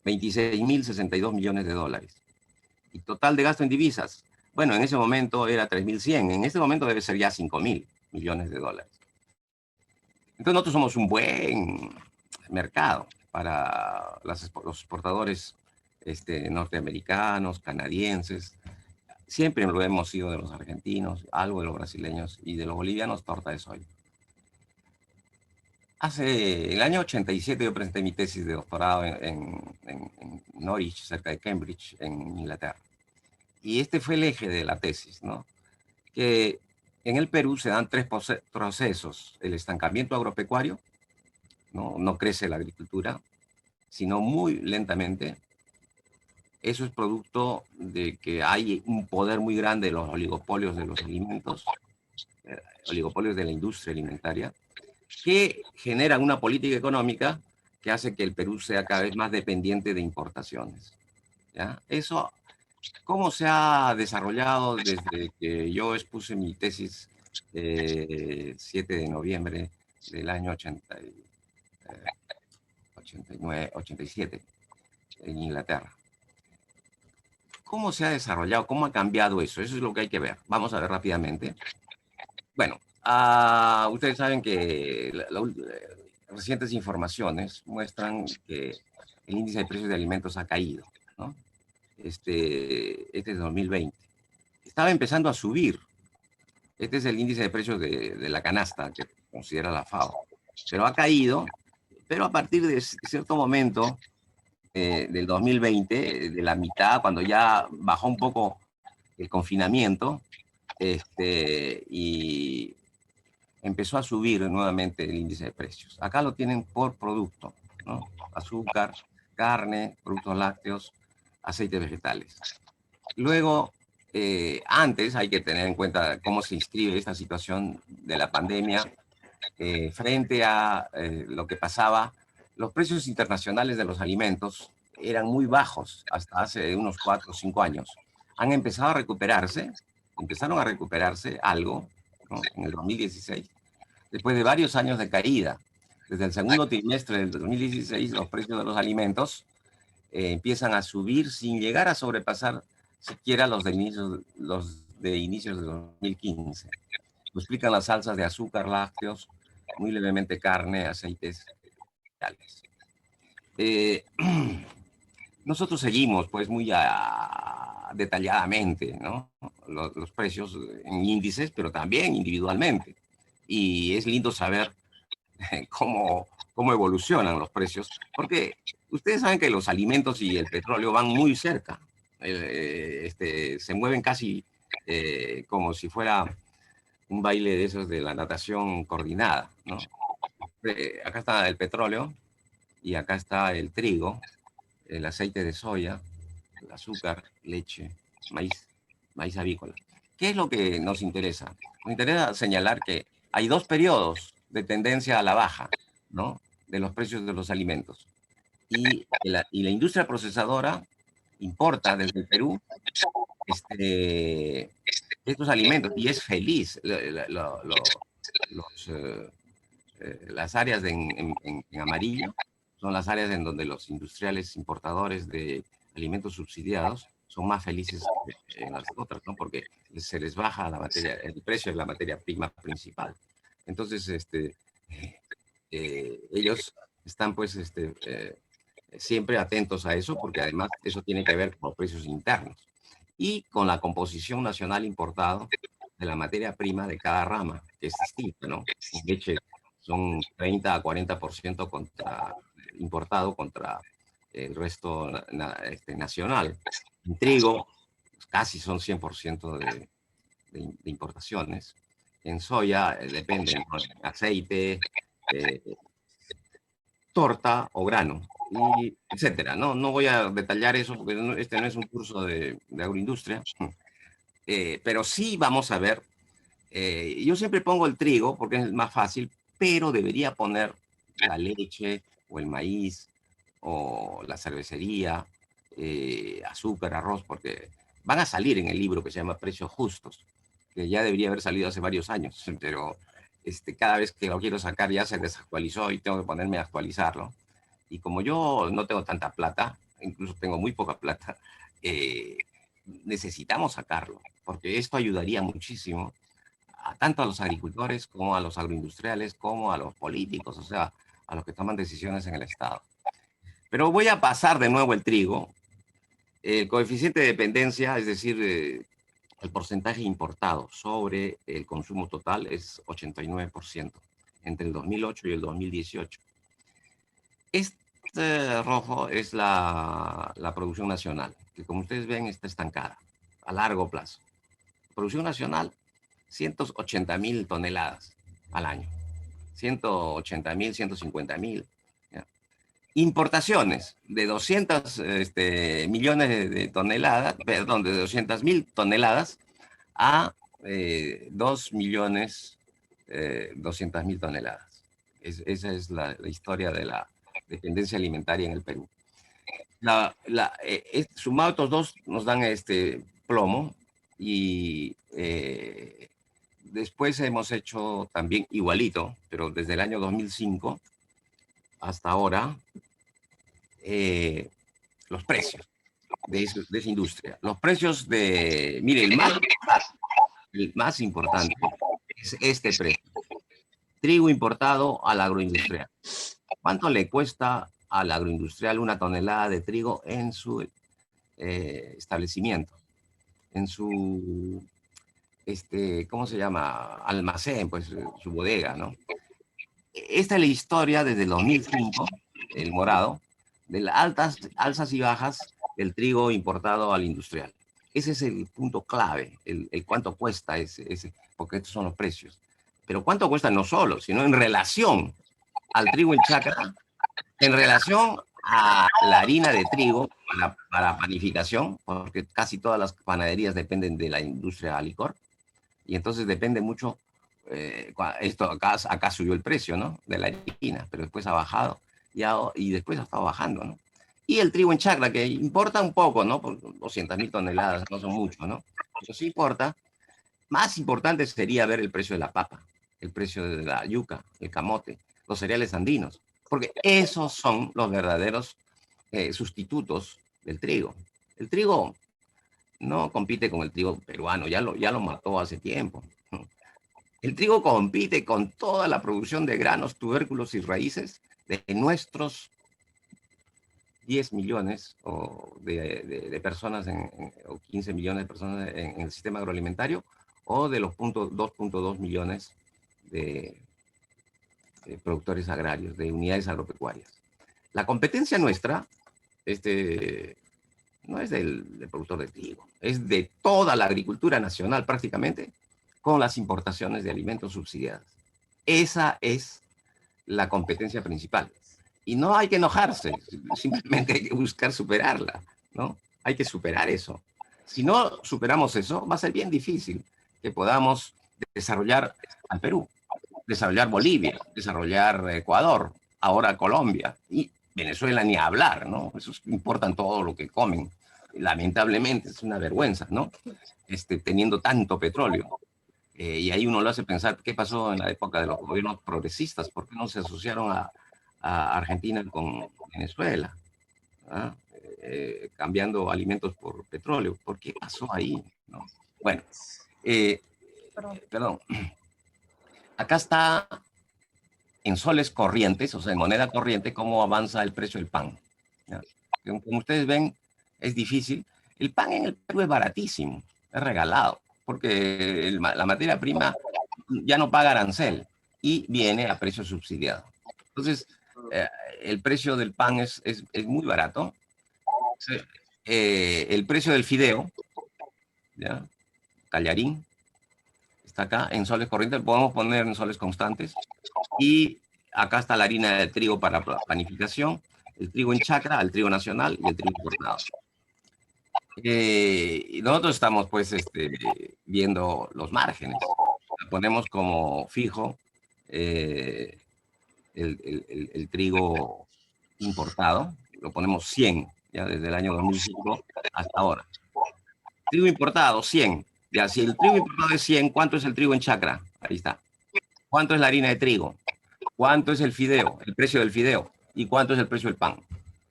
26.062 millones de dólares. Y total de gasto en divisas, Bueno, en ese momento era 3.100, en este momento debe ser ya 5.000 millones de dólares. Entonces nosotros somos un buen mercado para los exportadores norteamericanos, canadienses. Siempre lo hemos sido de los argentinos, algo de los brasileños y de los bolivianos, torta de soya. Hace el año 87 yo presenté mi tesis de doctorado en Norwich, cerca de Cambridge, en Inglaterra. Y este fue el eje de la tesis, ¿no? Que en el Perú se dan tres procesos: el estancamiento agropecuario, no crece la agricultura, sino muy lentamente. Eso es producto de que hay un poder muy grande de los oligopolios de los alimentos, oligopolios de la industria alimentaria, que generan una política económica que hace que el Perú sea cada vez más dependiente de importaciones, ¿ya? Eso, ¿cómo se ha desarrollado desde que yo expuse mi tesis 7 de noviembre del año 89, 87 en Inglaterra? ¿Cómo se ha desarrollado? ¿Cómo ha cambiado eso? Eso es lo que hay que ver. Vamos a ver rápidamente. Bueno, ustedes saben que recientes informaciones muestran que el índice de precios de alimentos ha caído, ¿no? Este es 2020. Estaba empezando a subir. Este es el índice de precios de la canasta que considera la FAO. Pero ha caído, pero a partir de cierto momento del 2020, de la mitad, cuando ya bajó un poco el confinamiento, y empezó a subir nuevamente el índice de precios. Acá lo tienen por producto, ¿no? Azúcar, carne, productos lácteos, aceites vegetales. Luego, antes hay que tener en cuenta cómo se inscribe esta situación de la pandemia frente a lo que pasaba. Los precios internacionales de los alimentos eran muy bajos hasta hace unos 4 o 5 años. Han empezado a recuperarse, empezaron a recuperarse algo, ¿no? En el 2016, después de varios años de caída. Desde el segundo trimestre del 2016, los precios de los alimentos empiezan a subir sin llegar a sobrepasar siquiera los de inicios de 2015. Lo explican las salsas de azúcar, lácteos, muy levemente carne, aceites vegetales. Nosotros seguimos pues muy detalladamente, ¿no? Los precios en índices, pero también individualmente. Y es lindo saber cómo evolucionan los precios, porque ustedes saben que los alimentos y el petróleo van muy cerca. Se mueven casi como si fuera un baile de esos de la natación coordinada, ¿no? Acá está el petróleo y acá está el trigo, el aceite de soya, el azúcar, leche, maíz avícola. ¿Qué es lo que nos interesa? Nos interesa señalar que hay dos periodos de tendencia a la baja, ¿no? De los precios de los alimentos. Y la industria procesadora importa desde el Perú estos alimentos y es feliz. Las áreas en amarillo son las áreas en donde los industriales importadores de alimentos subsidiados son más felices que en las otras, ¿no? Porque se les baja el precio de la materia prima principal. Entonces, ellos están pues siempre atentos a eso, porque además eso tiene que ver con los precios internos y con la composición nacional importada de la materia prima de cada rama, que es distinta, ¿no? En leche son 30 a 40% importado contra el resto nacional. En trigo casi son 100% de importaciones. En soya depende, ¿no? Aceite, torta o grano, y etcétera. No voy a detallar eso porque este no es un curso de agroindustria, pero sí vamos a ver. Yo siempre pongo el trigo porque es más fácil, pero debería poner la leche o el maíz o la cervecería, azúcar, arroz, porque van a salir en el libro que se llama Precios Justos, que ya debería haber salido hace varios años, pero cada vez que lo quiero sacar ya se desactualizó y tengo que ponerme a actualizarlo. Y como yo no tengo tanta plata, incluso tengo muy poca plata, necesitamos sacarlo, porque esto ayudaría muchísimo tanto a los agricultores como a los agroindustriales, como a los políticos, o sea, a los que toman decisiones en el Estado. Pero voy a pasar de nuevo el trigo. El coeficiente de dependencia, es decir, el porcentaje importado sobre el consumo total es 89% entre el 2008 y el 2018. Este rojo es la producción nacional, que como ustedes ven está estancada a largo plazo. Producción nacional, 180.000 toneladas al año. 180.000, 150.000. Importaciones de 200 millones de toneladas, perdón, de 200.000 toneladas a 2 millones 200.000 toneladas. Esa es la historia de la dependencia alimentaria en el Perú. Sumado estos dos nos dan plomo y después hemos hecho también igualito, pero desde el año 2005 hasta ahora, los precios de esa industria. Los precios mire, el más importante es este precio. Trigo importado al agroindustrial. ¿Cuánto le cuesta al agroindustrial una tonelada de trigo en su establecimiento? En su, ¿cómo se llama? Almacén, pues su bodega, ¿no? Esta es la historia desde el 2005, el morado, de las alzas y bajas del trigo importado al industrial. Ese es el punto clave, el cuánto cuesta ese, porque estos son los precios. Pero cuánto cuesta no solo, sino en relación al trigo en chacra, en relación a la harina de trigo para panificación, porque casi todas las panaderías dependen de la industria licor, y entonces depende mucho, esto acá subió el precio, ¿no? De la harina, pero después ha bajado, y después ha estado bajando, ¿no? Y el trigo en chacra, que importa un poco, ¿no? Por 200.000 toneladas, no son mucho, ¿no? Pero sí importa. Más importante sería ver el precio de la papa, el precio de la yuca, el camote, los cereales andinos, porque esos son los verdaderos sustitutos del trigo. El trigo no compite con el trigo peruano, ya lo mató hace tiempo. El trigo compite con toda la producción de granos, tubérculos y raíces de nuestros 10 millones de personas o 15 millones de personas en el sistema agroalimentario, o de los 2.2 millones de productores agrarios, de unidades agropecuarias. La competencia nuestra no es del productor de trigo, es de toda la agricultura nacional prácticamente, con las importaciones de alimentos subsidiados. Esa es la competencia principal. Y no hay que enojarse, simplemente hay que buscar superarla, ¿no? Hay que superar eso. Si no superamos eso, va a ser bien difícil que podamos desarrollar al Perú, desarrollar Bolivia, desarrollar Ecuador, ahora Colombia, y Venezuela ni hablar, ¿no? Esos importan todo lo que comen. Lamentablemente, es una vergüenza, ¿no? Teniendo tanto petróleo. Y ahí uno lo hace pensar, ¿qué pasó en la época de los gobiernos progresistas? ¿Por qué no se asociaron a Argentina con Venezuela? ¿Ah? Cambiando alimentos por petróleo. ¿Por qué pasó ahí? ¿No? Bueno, perdón. Acá está en soles corrientes, o sea, en moneda corriente, cómo avanza el precio del pan. ¿Ya? Como ustedes ven, es difícil. El pan en el Perú es baratísimo, es regalado, porque la materia prima ya no paga arancel y viene a precio subsidiado. Entonces, el precio del pan es muy barato. El precio del fideo, ¿ya? Callarín, está acá en soles corrientes, podemos poner en soles constantes. Y acá está la harina de trigo para panificación, el trigo en chacra, el trigo nacional y el trigo importado. Y nosotros estamos pues viendo los márgenes. Ponemos como fijo el trigo importado, lo ponemos 100, ya desde el año 2005 hasta ahora. Trigo importado, 100. Ya, si el trigo importado es 100, ¿cuánto es el trigo en chacra? Ahí está. ¿Cuánto es la harina de trigo? ¿Cuánto es el fideo? El precio del fideo. ¿Y cuánto es el precio del pan?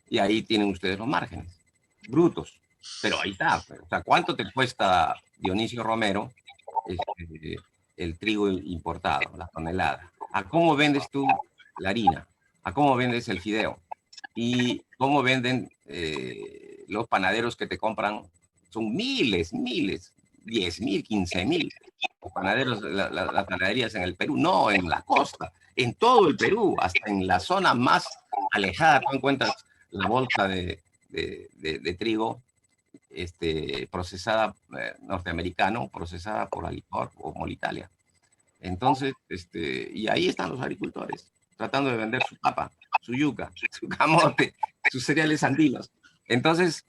Y ahí tienen ustedes los márgenes brutos. Pero ahí está. O sea, ¿cuánto te cuesta, Dionisio Romero, este, el trigo importado, la tonelada? ¿A cómo vendes tú la harina? ¿A cómo vendes el fideo? ¿Y cómo venden los panaderos que te compran? Son miles, miles, 10.000, 15.000. Los panaderos, las panaderías en el Perú, no en la costa, en todo el Perú, hasta en la zona más alejada. Tú encuentras la bolsa de trigo procesada, norteamericano, procesada por Alicor o Molitalia. Entonces, y ahí están los agricultores, tratando de vender su papa, su yuca, su camote, sus cereales andinos. Entonces,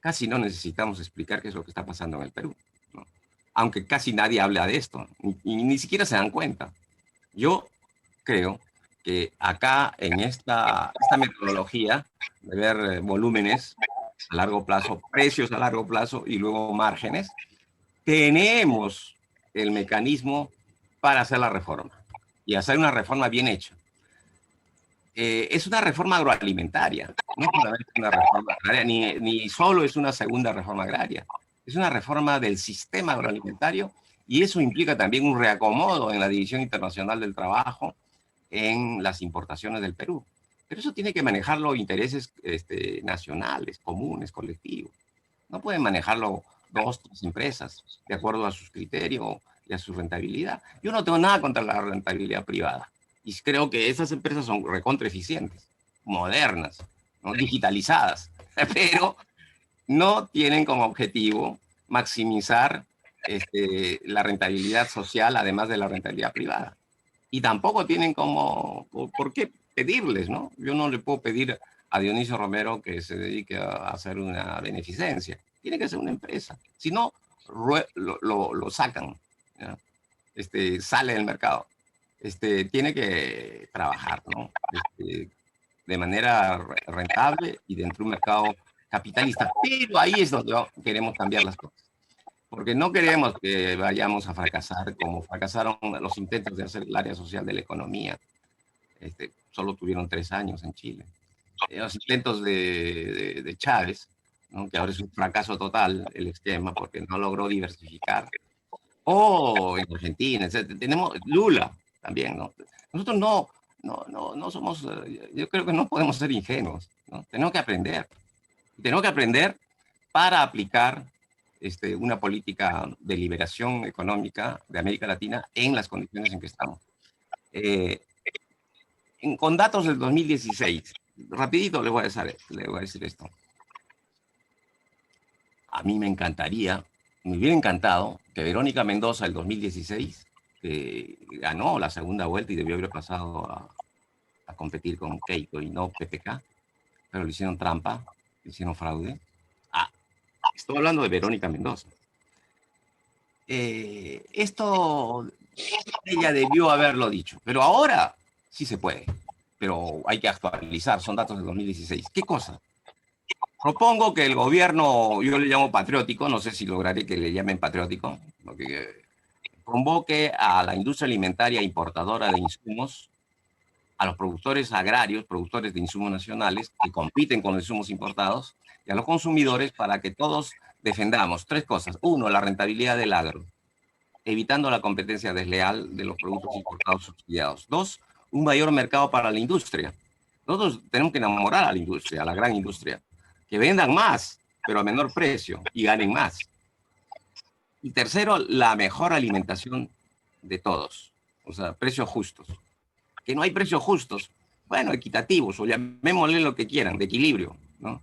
casi no necesitamos explicar qué es lo que está pasando en el Perú, ¿no? Aunque casi nadie habla de esto, y ni siquiera se dan cuenta. Yo creo que acá, en esta metodología de ver volúmenes a largo plazo, precios a largo plazo y luego márgenes, tenemos el mecanismo para hacer la reforma y hacer una reforma bien hecha. Es una reforma agroalimentaria, no es solamente una reforma agraria, ni solo es una segunda reforma agraria, es una reforma del sistema agroalimentario y eso implica también un reacomodo en la División Internacional del Trabajo en las importaciones del Perú. Pero eso tiene que manejarlo intereses nacionales, comunes, colectivos. No pueden manejarlo dos, tres empresas de acuerdo a sus criterios y a su rentabilidad. Yo no tengo nada contra la rentabilidad privada. Y creo que esas empresas son recontra eficientes, modernas, ¿no? Digitalizadas, pero no tienen como objetivo maximizar la rentabilidad social, además de la rentabilidad privada. Y tampoco tienen como, por qué pedirles, ¿no? Yo no le puedo pedir a Dionisio Romero que se dedique a hacer una beneficencia. Tiene que ser una empresa. Si no, lo sacan, ¿ya? Sale del mercado. Tiene que trabajar, ¿no? De manera rentable y dentro de un mercado capitalista. Pero ahí es donde queremos cambiar las cosas. Porque no queremos que vayamos a fracasar como fracasaron los intentos de hacer el área social de la economía. Solo tuvieron 3 años en Chile. Los intentos de Chávez, ¿no? Que ahora es un fracaso total el esquema porque no logró diversificar. O en Argentina, etc. Tenemos Lula también, ¿no? Nosotros no somos, yo creo que no podemos ser ingenuos, ¿no? Tenemos que aprender. Tenemos que aprender para aplicar una política de liberación económica de América Latina en las condiciones en que estamos. Con datos del 2016, rapidito le voy a decir esto. A mí me hubiera encantado que Verónica Mendoza el 2016 ganó la segunda vuelta y debió haber pasado a competir con Keiko y no PPK, pero le hicieron trampa, le hicieron fraude. Estoy hablando de Verónica Mendoza. Esto ella debió haberlo dicho, pero ahora sí se puede, pero hay que actualizar, son datos del 2016. ¿Qué cosa? Propongo que el gobierno, yo le llamo patriótico, no sé si lograré que le llamen patriótico, porque convoque a la industria alimentaria importadora de insumos, a los productores agrarios, productores de insumos nacionales, que compiten con los insumos importados, y a los consumidores para que todos defendamos 3 cosas. 1, la rentabilidad del agro, evitando la competencia desleal de los productos importados subsidiados. 2, un mayor mercado para la industria. Nosotros tenemos que enamorar a la industria, a la gran industria, que vendan más, pero a menor precio y ganen más. Y tercero, la mejor alimentación de todos, o sea, precios justos. Que no hay precios justos, bueno, equitativos, o llamémosle lo que quieran, de equilibrio, ¿no?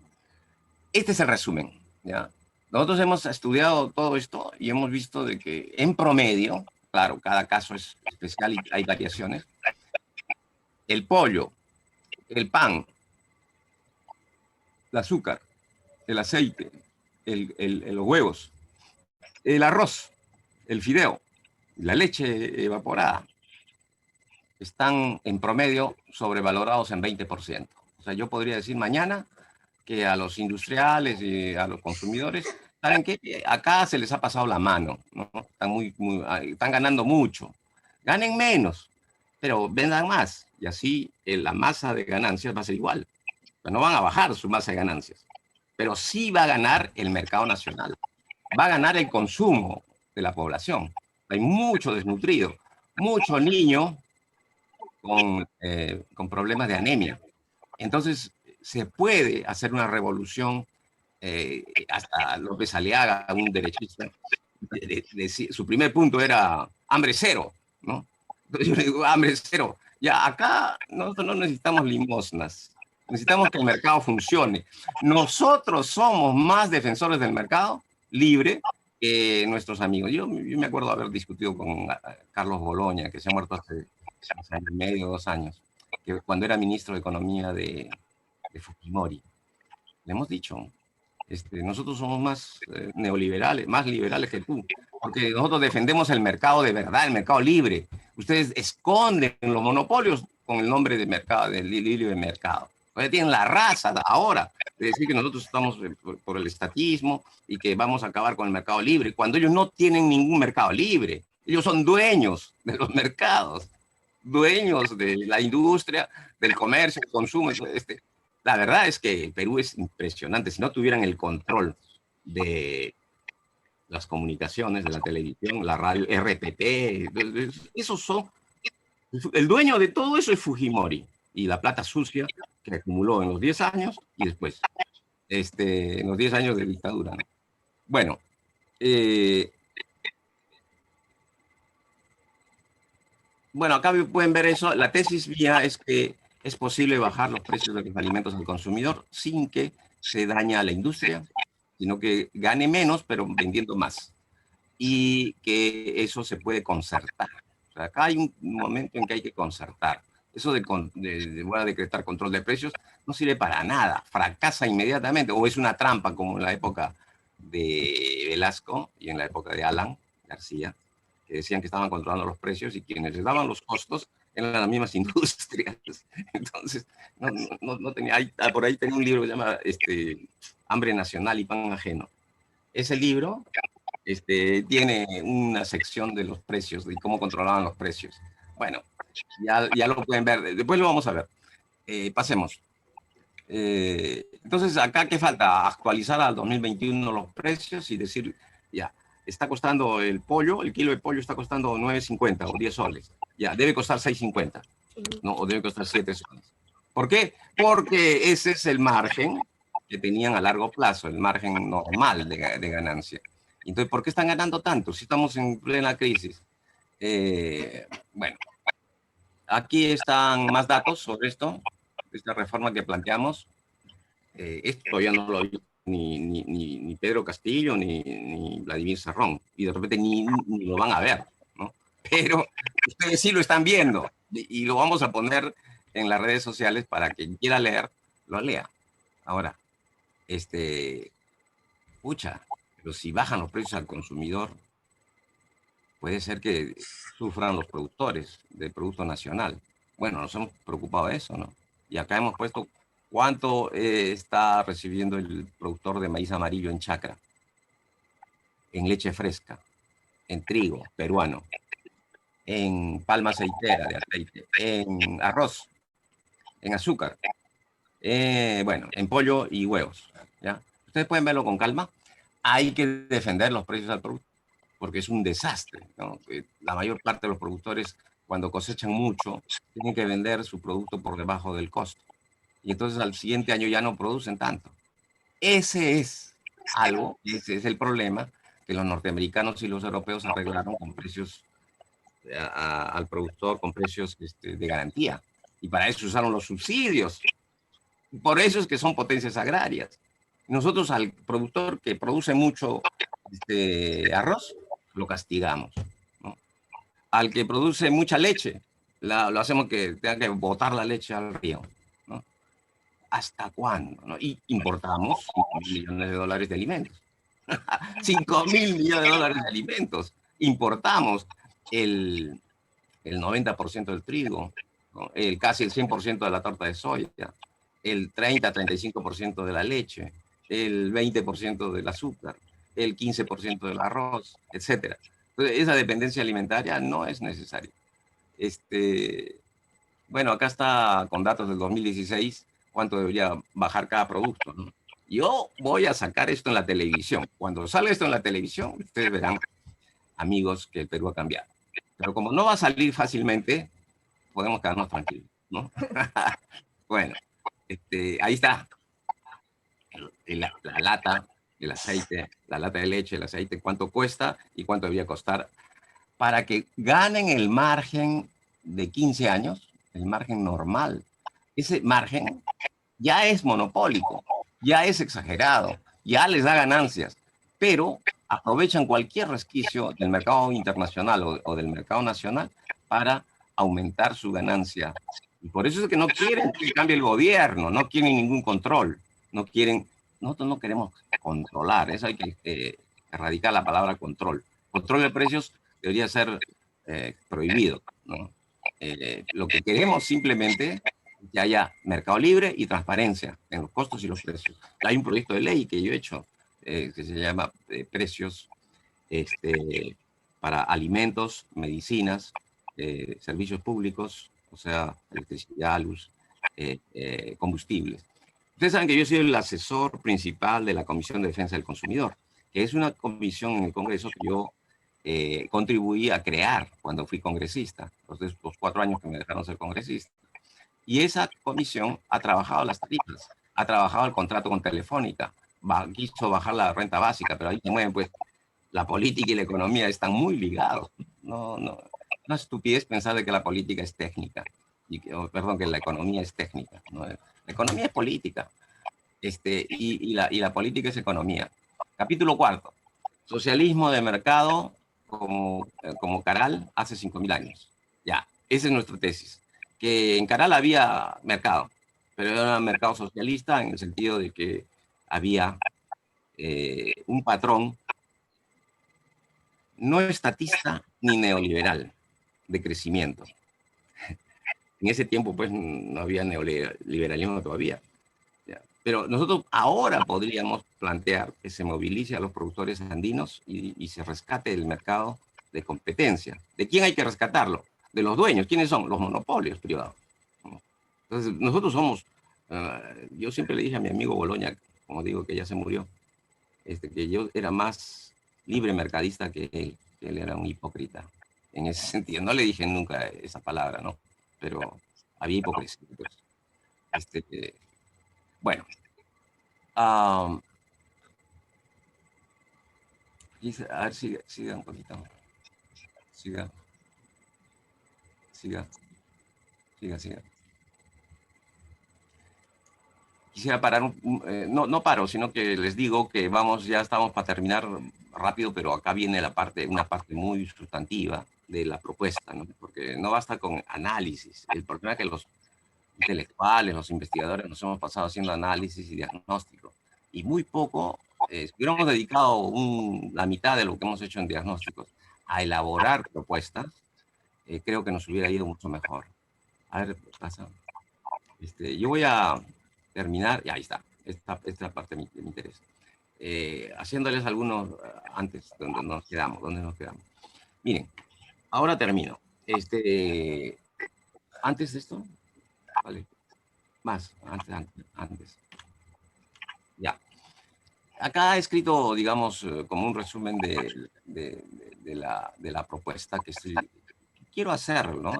Este es el resumen, ¿ya? Nosotros hemos estudiado todo esto y hemos visto de que en promedio, claro, cada caso es especial y hay variaciones, el pollo, el pan, el azúcar, el aceite, los huevos, el arroz, el fideo, la leche evaporada, están en promedio sobrevalorados en 20%. O sea, yo podría decir mañana que a los industriales y a los consumidores, ¿saben qué? Acá se les ha pasado la mano, ¿no? Están ganando mucho. Ganen menos, pero vendan más. Y así la masa de ganancias va a ser igual. Pero no van a bajar su masa de ganancias. pero sí va a ganar el mercado nacional. Va a ganar el consumo de la población. Hay mucho desnutrido, mucho niño con problemas de anemia. Entonces, se puede hacer una revolución. Hasta López Aliaga, un derechista, su primer punto era hambre cero, ¿no? Entonces yo le digo, hambre cero. Ya, acá nosotros no necesitamos limosnas, necesitamos que el mercado funcione. Nosotros somos más defensores del mercado libre que nuestros amigos. Yo me acuerdo haber discutido con Carlos Boloña, que se ha muerto hace año y medio, 2 años, que cuando era ministro de Economía de Fujimori. Le hemos dicho, nosotros somos más neoliberales, más liberales que tú, porque nosotros defendemos el mercado de verdad, el mercado libre. Ustedes esconden los monopolios con el nombre de mercado, del libre mercado. Ustedes tienen la raza ahora de decir que nosotros estamos por el estatismo y que vamos a acabar con el mercado libre, cuando ellos no tienen ningún mercado libre. Ellos son dueños de los mercados, dueños de la industria, del comercio, del consumo. La verdad es que Perú es impresionante. Si no tuvieran el control de las comunicaciones, de la televisión, la radio, RPP, esos son... El dueño de todo eso es Fujimori y la plata sucia que acumuló en los 10 años y después, en los 10 años de dictadura, ¿no? Bueno, acá pueden ver eso. La tesis mía es que es posible bajar los precios de los alimentos al consumidor sin que se dañe a la industria, sino que gane menos, pero vendiendo más. Y que eso se puede concertar. O sea, acá hay un momento en que hay que concertar. Eso voy a decretar control de precios no sirve para nada, fracasa inmediatamente, o es una trampa como en la época de Velasco y en la época de Alan García, que decían que estaban controlando los precios y quienes les daban los costos eran las mismas industrias. Entonces, no tenía, por ahí tenía un libro que se llama Hambre Nacional y Pan Ajeno. Ese libro tiene una sección de los precios, de cómo controlaban los precios. Bueno, ya lo pueden ver, después lo vamos a ver. Pasemos. Entonces, acá, ¿qué falta? Actualizar al 2021 los precios y decir, ya, está costando el pollo, el kilo de pollo está costando 9.50 o 10 soles. Ya, debe costar 6.50, ¿no? O debe costar 7 soles. ¿Por qué? Porque ese es el margen que tenían a largo plazo, el margen normal de ganancia. Entonces, ¿por qué están ganando tanto si estamos en plena crisis? Bueno, aquí están más datos sobre esto, esta reforma que planteamos. Esto ya no lo vi ni Pedro Castillo ni Vladimir Cerrón, y de repente ni lo van a ver, ¿no? Pero ustedes sí lo están viendo, y lo vamos a poner en las redes sociales para que quien quiera leer, lo lea. Ahora, pero si bajan los precios al consumidor, puede ser que sufran los productores del Producto Nacional. Bueno, nos hemos preocupado de eso, ¿no? Y acá hemos puesto cuánto está recibiendo el productor de maíz amarillo en chacra, en leche fresca, en trigo peruano, en palma aceitera de aceite, en arroz, en azúcar, en pollo y huevos, ¿ya? Ustedes pueden verlo con calma. Hay que defender los precios al producto, porque es un desastre, ¿no? La mayor parte de los productores, cuando cosechan mucho, tienen que vender su producto por debajo del costo. Y entonces al siguiente año ya no producen tanto. Ese es el problema que los norteamericanos y los europeos arreglaron con precios al productor, con precios de garantía. Y para eso usaron los subsidios. Por eso es que son potencias agrarias. Nosotros al productor que produce mucho arroz, lo castigamos, ¿no? Al que produce mucha leche, lo hacemos que tenga que botar la leche al río, ¿no? ¿Hasta cuándo, no? Y importamos 5.000 millones de dólares de alimentos. 5.000 millones de dólares de alimentos. Importamos el 90% del trigo, ¿no? Casi el 100% de la torta de soya, el 30-35% de la leche, el 20% del azúcar, el 15% del arroz, etc. Entonces, esa dependencia alimentaria no es necesaria. Bueno, acá está con datos del 2016 cuánto debería bajar cada producto, ¿no? Yo voy a sacar esto en la televisión. Cuando sale esto en la televisión, ustedes verán, amigos, que el Perú ha cambiado. Pero como no va a salir fácilmente, podemos quedarnos tranquilos, ¿no? Bueno, ahí está. La lata del aceite, la lata de leche, el aceite, cuánto cuesta y cuánto debería costar para que ganen el margen de 15 años, el margen normal. Ese margen ya es monopólico, ya es exagerado, ya les da ganancias, pero aprovechan cualquier resquicio del mercado internacional o del mercado nacional para aumentar su ganancia. Y por eso es que no quieren que cambie el gobierno, no quieren ningún control, no quieren, nosotros no queremos controlar, eso hay que erradicar la palabra control. Control de precios debería ser prohibido, ¿no? Lo que queremos simplemente que haya mercado libre y transparencia en los costos y los precios. Hay un proyecto de ley que yo he hecho que se llama precios para alimentos, medicinas, servicios públicos, o sea, electricidad, luz, combustibles. Ustedes saben que yo soy el asesor principal de la Comisión de Defensa del Consumidor, que es una comisión en el Congreso que yo contribuí a crear cuando fui congresista, los 4 años que me dejaron ser congresista. Y esa comisión ha trabajado las tarifas, ha trabajado el contrato con Telefónica, quiso bajar la renta básica, pero ahí se mueven, pues, la política y la economía están muy ligados. No, una estupidez pensar de que la política es técnica, perdón, que la economía es técnica. ¿No? La economía es política, y la política es economía. Capítulo 4. Socialismo de mercado como Caral hace 5.000 años. Ya, esa es nuestra tesis. Que en Caral había mercado, pero era un mercado socialista en el sentido de que había un patrón no estatista ni neoliberal de crecimiento. En ese tiempo, pues, no había neoliberalismo todavía. Pero nosotros ahora podríamos plantear que se movilice a los productores andinos y se rescate el mercado de competencia. ¿De quién hay que rescatarlo? De los dueños. ¿Quiénes son? Los monopolios privados. Entonces, nosotros somos, yo siempre le dije a mi amigo Boloña, como digo que ya se murió, que yo era más libre mercadista que él era un hipócrita. En ese sentido, no le dije nunca esa palabra, ¿no? Pero había hipocresía. Pues. Bueno, a ver, siga un poquito. Siga. Quisiera parar, no paro, sino que les digo que ya estamos para terminar rápido, pero acá viene una parte muy sustantiva de la propuesta, ¿no? Porque no basta con análisis. El problema es que los intelectuales, los investigadores nos hemos pasado haciendo análisis y diagnóstico, y muy poco, si hubiéramos dedicado la mitad de lo que hemos hecho en diagnósticos a elaborar propuestas, creo que nos hubiera ido mucho mejor. A ver, pasa. Yo voy a terminar, y ahí está, esta parte me interesa. Haciéndoles algunos antes, donde nos quedamos. Miren, ahora termino. Antes de esto, vale, más, antes. Ya. Acá he escrito, digamos, como un resumen de la propuesta que quiero hacer, ¿no?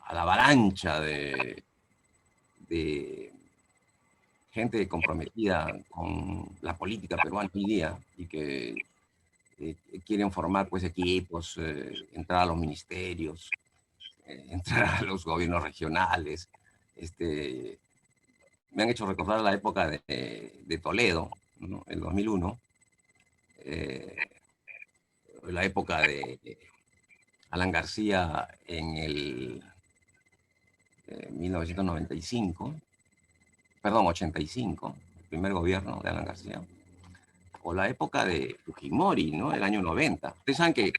A la avalancha de gente comprometida con la política peruana hoy día y que quieren formar pues equipos, entrar a los ministerios, entrar a los gobiernos regionales. Me han hecho recordar la época de Toledo, ¿no? El 2001, la época de Alan García en el 1995, perdón, 85, el primer gobierno de Alan García, o la época de Fujimori, ¿no? El año 90. Ustedes saben que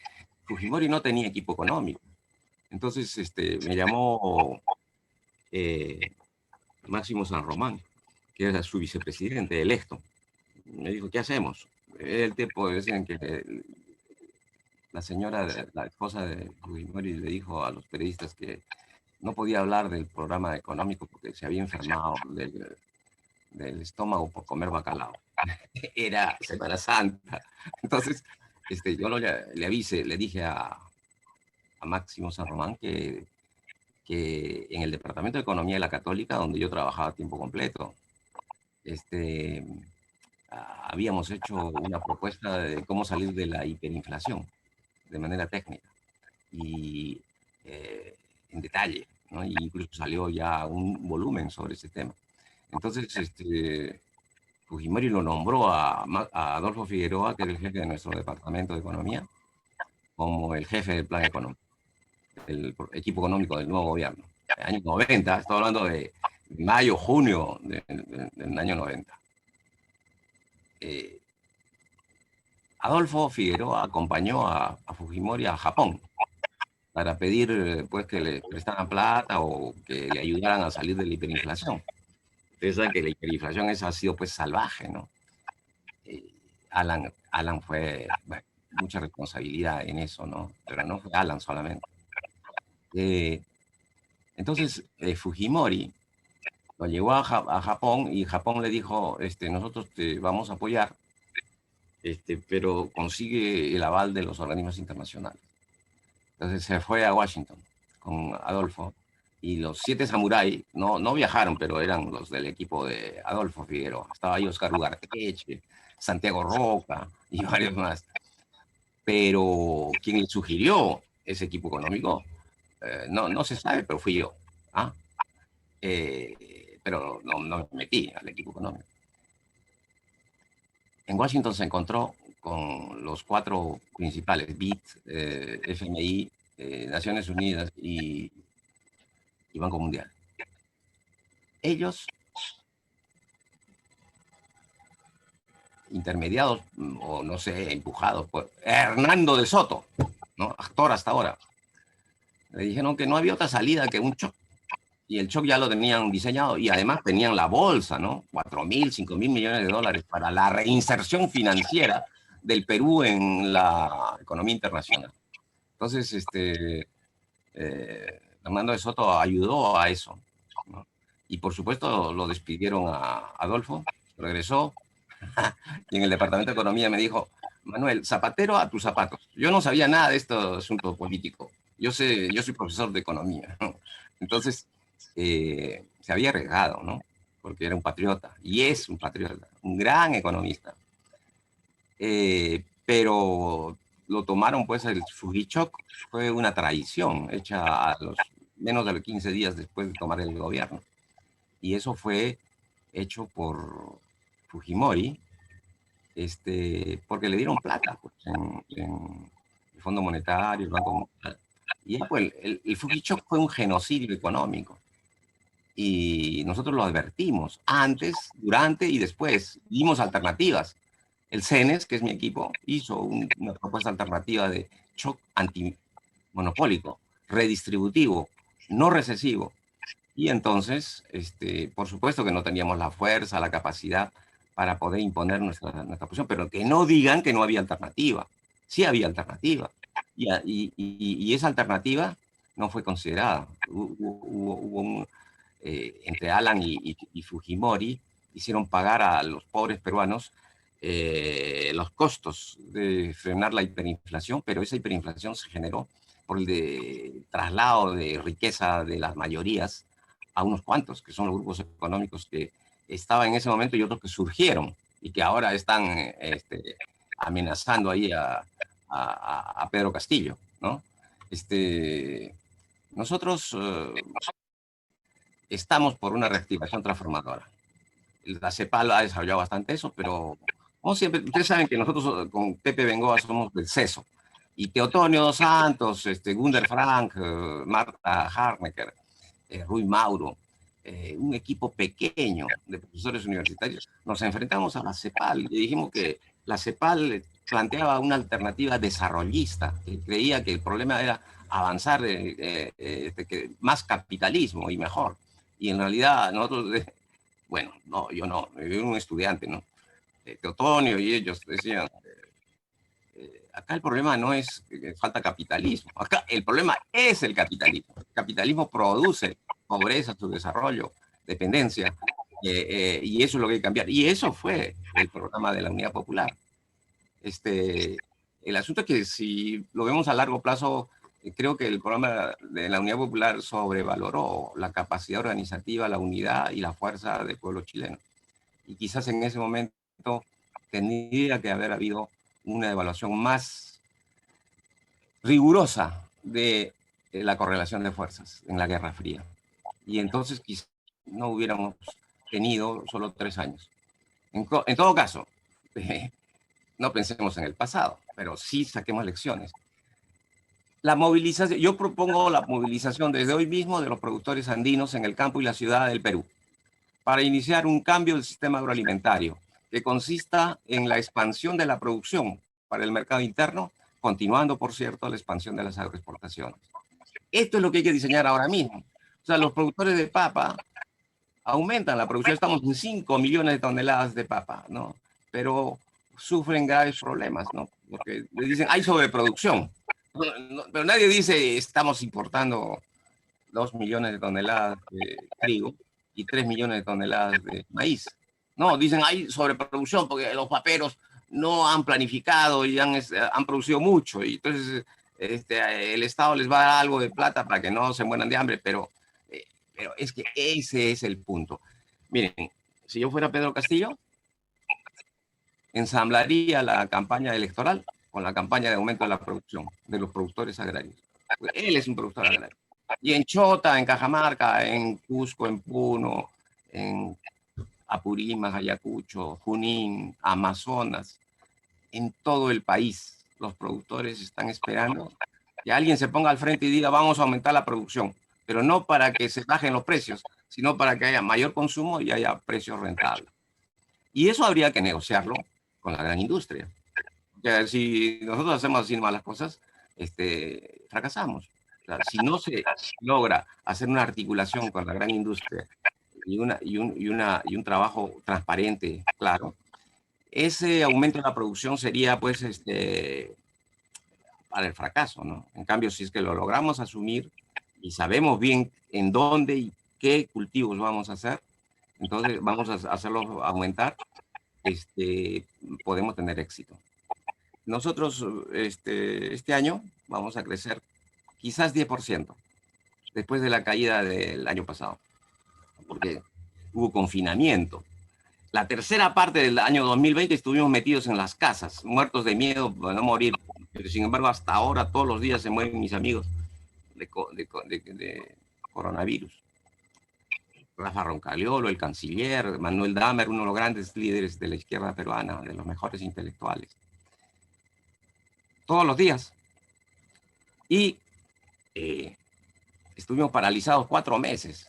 Fujimori no tenía equipo económico. Entonces, me llamó Máximo San Román, que era su vicepresidente electo. Me dijo, ¿qué hacemos? El tipo, decían que la señora, la esposa de Fujimori, le dijo a los periodistas que no podía hablar del programa económico porque se había enfermado del estómago por comer bacalao. Era Semana Santa. Entonces, yo le avisé, le dije a Máximo San Román que en el Departamento de Economía de la Católica, donde yo trabajaba a tiempo completo, habíamos hecho una propuesta de cómo salir de la hiperinflación de manera técnica y en detalle, ¿no? Y incluso salió ya un volumen sobre ese tema. Entonces, Fujimori lo nombró a Adolfo Figueroa, que era el jefe de nuestro Departamento de Economía, como el jefe del plan económico, el equipo económico del nuevo gobierno. En el año 90, estoy hablando de mayo, junio del año 90. Adolfo Figueroa acompañó a Fujimori a Japón para pedir pues, que le prestaran plata o que le ayudaran a salir de la hiperinflación. Ustedes saben que la hiperinflación esa ha sido pues salvaje, ¿no? Alan fue, bueno, mucha responsabilidad en eso, ¿no? Pero no fue Alan solamente. Entonces, Fujimori lo llevó a Japón y Japón le dijo, nosotros te vamos a apoyar, pero consigue el aval de los organismos internacionales. Entonces se fue a Washington con Adolfo y los 7 samuráis no viajaron, pero eran los del equipo de Adolfo Figueroa. Estaba ahí Oscar Ugarteche, Santiago Roca y varios más. Pero quien le sugirió ese equipo económico, no se sabe, pero fui yo. ¿Ah? Pero no me metí al equipo económico. En Washington se encontró con los 4 principales, BID, FMI, Naciones Unidas y Banco Mundial. Ellos, intermediados, o no sé, empujados por Hernando de Soto, ¿no? Actor hasta ahora, le dijeron que no había otra salida que un shock. Y el shock ya lo tenían diseñado y además tenían la bolsa, ¿no? 4.000, 5.000 millones de dólares para la reinserción financiera del Perú en la economía internacional. Entonces, Hernando de Soto ayudó a eso, ¿no? Y por supuesto lo despidieron a Adolfo, regresó, y en el Departamento de Economía me dijo, Manuel, zapatero a tus zapatos. Yo no sabía nada de este asunto político. Yo soy profesor de economía, ¿no? Entonces, se había arriesgado, ¿no? Porque era un patriota, y es un patriota, un gran economista. Pero lo tomaron, pues, el Fujichok fue una traición hecha a los menos de 15 días después de tomar el gobierno. Y eso fue hecho por Fujimori, porque le dieron plata pues, en el Fondo Monetario, el Banco Mundial. Y pues, el Fujichok fue un genocidio económico. Y nosotros lo advertimos antes, durante y después. Dimos alternativas. El CENES, que es mi equipo, hizo una propuesta alternativa de shock antimonopólico, redistributivo, no recesivo. Y entonces, por supuesto que no teníamos la fuerza, la capacidad para poder imponer nuestra posición, pero que no digan que no había alternativa. Sí había alternativa. Y esa alternativa no fue considerada. Hubo entre Alan y Fujimori, hicieron pagar a los pobres peruanos los costos de frenar la hiperinflación, pero esa hiperinflación se generó por el traslado de riqueza de las mayorías a unos cuantos, que son los grupos económicos que estaban en ese momento y otros que surgieron y que ahora están amenazando ahí a Pedro Castillo, ¿no? Nosotros estamos por una reactivación transformadora. La CEPAL ha desarrollado bastante eso, pero como siempre, ustedes saben que nosotros con Pepe Bengoa somos del CESO, y Teotonio dos Santos, Gunder Frank, Marta Harnecker, Rui Mauro, un equipo pequeño de profesores universitarios, nos enfrentamos a la CEPAL y dijimos que la CEPAL planteaba una alternativa desarrollista, que creía que el problema era avanzar más capitalismo y mejor. Y en realidad nosotros, bueno, no, yo no, yo era un estudiante, ¿no? Teotonio y ellos decían, acá el problema no es que falta capitalismo. Acá el problema es el capitalismo. El capitalismo produce pobreza, subdesarrollo, dependencia, y eso es lo que hay que cambiar. Y eso fue el programa de la Unidad Popular. El asunto es que si lo vemos a largo plazo, creo que el programa de la Unidad Popular sobrevaloró la capacidad organizativa, la unidad y la fuerza del pueblo chileno. Y quizás en ese momento tendría que haber habido una evaluación más rigurosa de la correlación de fuerzas en la Guerra Fría. Y entonces quizás no hubiéramos tenido solo 3 años. En todo caso, no pensemos en el pasado, pero sí saquemos lecciones. La movilización, yo propongo la movilización desde hoy mismo de los productores andinos en el campo y la ciudad del Perú para iniciar un cambio del sistema agroalimentario que consista en la expansión de la producción para el mercado interno, continuando, por cierto, la expansión de las agroexportaciones. Esto es lo que hay que diseñar ahora mismo. O sea, los productores de papa aumentan la producción, estamos en 5 millones de toneladas de papa, ¿no? Pero sufren graves problemas, ¿no? Porque le dicen, hay sobreproducción. Pero nadie dice, estamos importando 2 millones de toneladas de trigo y 3 millones de toneladas de maíz. No, dicen, hay sobreproducción porque los paperos no han planificado y han producido mucho. Y entonces el Estado les va a dar algo de plata para que no se mueran de hambre, pero es que ese es el punto. Miren, si yo fuera Pedro Castillo, ensamblaría la campaña electoral con la campaña de aumento de la producción de los productores agrarios. Él es un productor agrario. Y en Chota, en Cajamarca, en Cusco, en Puno, en Apurímac, Ayacucho, Junín, Amazonas, en todo el país, los productores están esperando que alguien se ponga al frente y diga vamos a aumentar la producción, pero no para que se bajen los precios, sino para que haya mayor consumo y haya precios rentables. Y eso habría que negociarlo con la gran industria. Porque si nosotros hacemos así malas cosas, fracasamos. O sea, si no se logra hacer una articulación con la gran industria y un trabajo transparente, claro, ese aumento de la producción sería, pues, para el fracaso, ¿no? En cambio, si es que lo logramos asumir y sabemos bien en dónde y qué cultivos vamos a hacer, entonces vamos a hacerlos aumentar, podemos tener éxito. Nosotros este año vamos a crecer quizás 10% después de la caída del año pasado, porque hubo confinamiento. La tercera parte del año 2020 estuvimos metidos en las casas, muertos de miedo de no morir. Pero sin embargo, hasta ahora todos los días se mueren mis amigos de coronavirus. Rafa Roncaliolo, el canciller, Manuel Dahmer, uno de los grandes líderes de la izquierda peruana, de los mejores intelectuales. Todos los días. Y estuvimos paralizados 4 meses.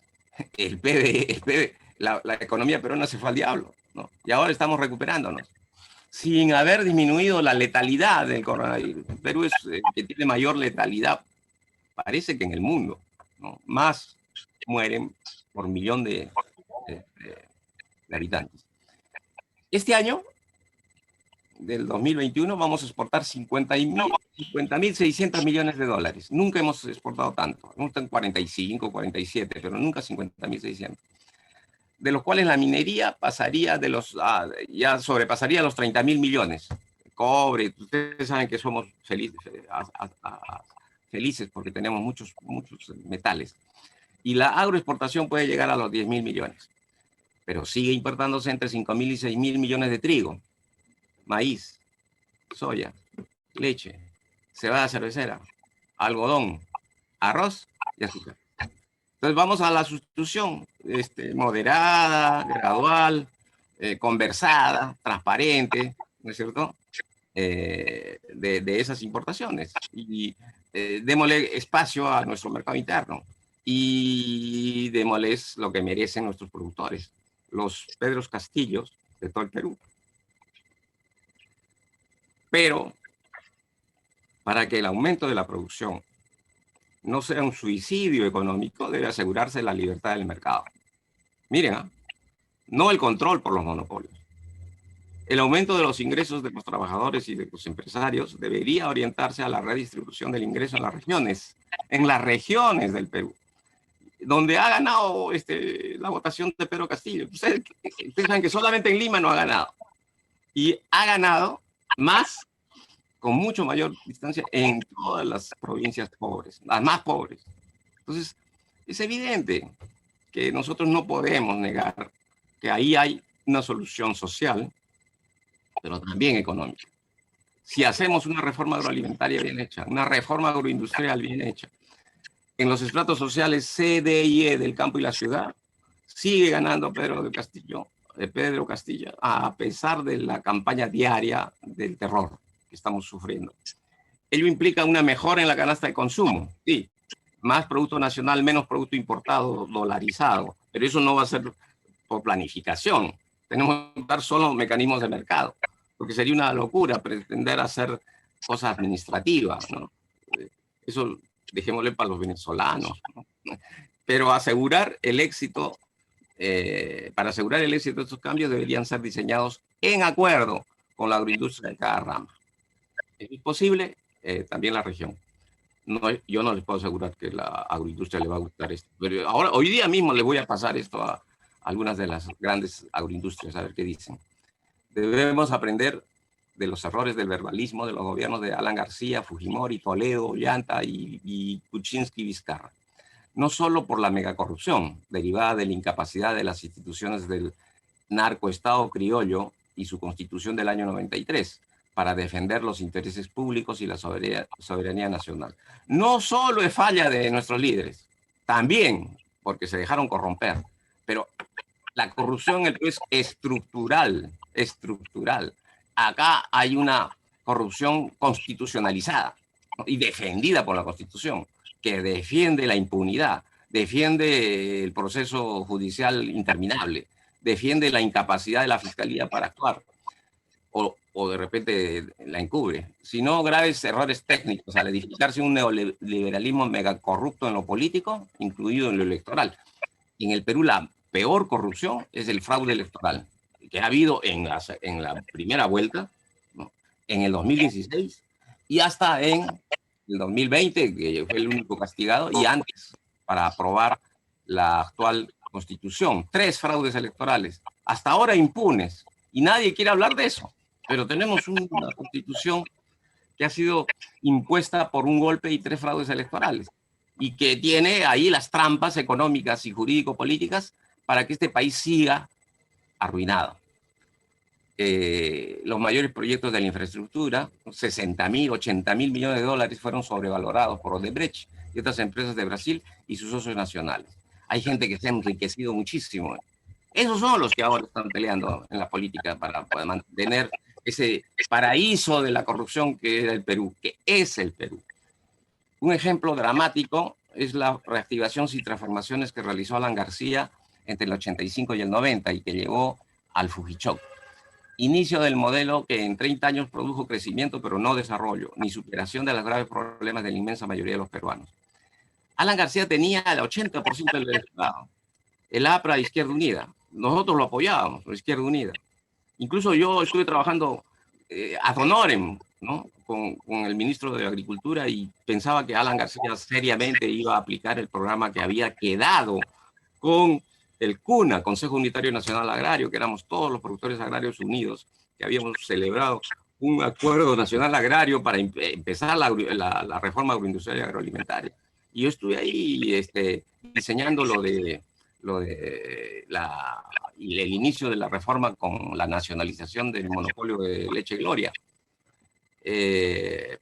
El PBI, la economía peruana se fue al diablo, ¿no? Y ahora estamos recuperándonos, sin haber disminuido la letalidad del coronavirus. Perú es el que tiene mayor letalidad, parece que en el mundo, ¿no? Más mueren por millón de habitantes. Este año, del 2021, vamos a exportar 50.600 millones de dólares. Nunca hemos exportado tanto. Nunca en 45, 47, pero nunca 50.600. De los cuales la minería pasaría ya sobrepasaría los 30.000 millones. Cobre, ustedes saben que somos felices porque tenemos muchos metales. Y la agroexportación puede llegar a los 10.000 millones. Pero sigue importándose entre 5.000 y 6.000 millones de trigo, maíz, soya, leche, cebada cervecera, algodón, arroz y azúcar. Entonces vamos a la sustitución moderada, gradual, conversada, transparente, ¿no es cierto?, de esas importaciones. Y démosle espacio a nuestro mercado interno y démosles lo que merecen nuestros productores, los Pedros Castillos de todo el Perú. Pero para que el aumento de la producción no sea un suicidio económico, debe asegurarse la libertad del mercado. Miren, no el control por los monopolios. El aumento de los ingresos de los trabajadores y de los empresarios debería orientarse a la redistribución del ingreso en las regiones del Perú, donde ha ganado la votación de Pedro Castillo. Ustedes saben que solamente en Lima no ha ganado, y ha ganado más, con mucho mayor distancia, en todas las provincias pobres, las más pobres. Entonces, es evidente que nosotros no podemos negar que ahí hay una solución social, pero también económica. Si hacemos una reforma agroalimentaria bien hecha, una reforma agroindustrial bien hecha, en los estratos sociales C, D y E del campo y la ciudad, sigue ganando Pedro Castilla, a pesar de la campaña diaria del terror que estamos sufriendo. Ello implica una mejora en la canasta de consumo, sí, más producto nacional, menos producto importado, dolarizado, pero eso no va a ser por planificación. Tenemos que dar solo mecanismos de mercado, porque sería una locura pretender hacer cosas administrativas, ¿no? Eso dejémosle para los venezolanos, ¿no? Pero asegurar el éxito, para asegurar el éxito de estos cambios deberían ser diseñados en acuerdo con la agroindustria de cada rama. Es posible, también la región. No, yo no les puedo asegurar que la agroindustria le va a gustar esto. Pero ahora, hoy día mismo le voy a pasar esto a algunas de las grandes agroindustrias, a ver qué dicen. Debemos aprender de los errores del verbalismo de los gobiernos de Alan García, Fujimori, Toledo, Ollanta y Kuczynski Vizcarra. No solo por la megacorrupción derivada de la incapacidad de las instituciones del narcoestado criollo y su constitución del año 93, para defender los intereses públicos y la soberanía nacional. No solo es falla de nuestros líderes, también porque se dejaron corromper, pero la corrupción es estructural, estructural. Acá hay una corrupción constitucionalizada, ¿no? Y defendida por la Constitución, que defiende la impunidad, defiende el proceso judicial interminable, defiende la incapacidad de la Fiscalía para actuar, o de repente la encubre, sino graves errores técnicos al edificarse un neoliberalismo megacorrupto en lo político, incluido en lo electoral. En el Perú la peor corrupción es el fraude electoral, que ha habido en la primera vuelta, ¿no? En el 2016 y hasta en el 2020, que fue el único castigado, y antes, para aprobar la actual constitución. 3 fraudes electorales, hasta ahora impunes, y nadie quiere hablar de eso. Pero tenemos una constitución que ha sido impuesta por un golpe y 3 fraudes electorales, y que tiene ahí las trampas económicas y jurídico-políticas para que este país siga arruinado. Los mayores proyectos de la infraestructura, 60.000, 80.000 millones de dólares, fueron sobrevalorados por Odebrecht y otras empresas de Brasil y sus socios nacionales. Hay gente que se ha enriquecido muchísimo. Esos son los que ahora están peleando en la política para poder mantener ese paraíso de la corrupción que era el Perú, que es el Perú. Un ejemplo dramático es la reactivación y transformaciones que realizó Alan García entre el 85 y el 90 y que llevó al Fujichoc. Inicio del modelo que en 30 años produjo crecimiento pero no desarrollo, ni superación de los graves problemas de la inmensa mayoría de los peruanos. Alan García tenía el 80% del electorado, el APRA de Izquierda Unida. Nosotros lo apoyábamos, la Izquierda Unida. Incluso yo estuve trabajando ad honorem, ¿no? con el ministro de Agricultura, y pensaba que Alan García seriamente iba a aplicar el programa que había quedado con el CUNA, Consejo Unitario Nacional Agrario, que éramos todos los productores agrarios unidos, que habíamos celebrado un acuerdo nacional agrario para empezar la reforma agroindustrial y agroalimentaria. Y yo estuve ahí diseñando el inicio de la reforma con la nacionalización del monopolio de Leche Gloria.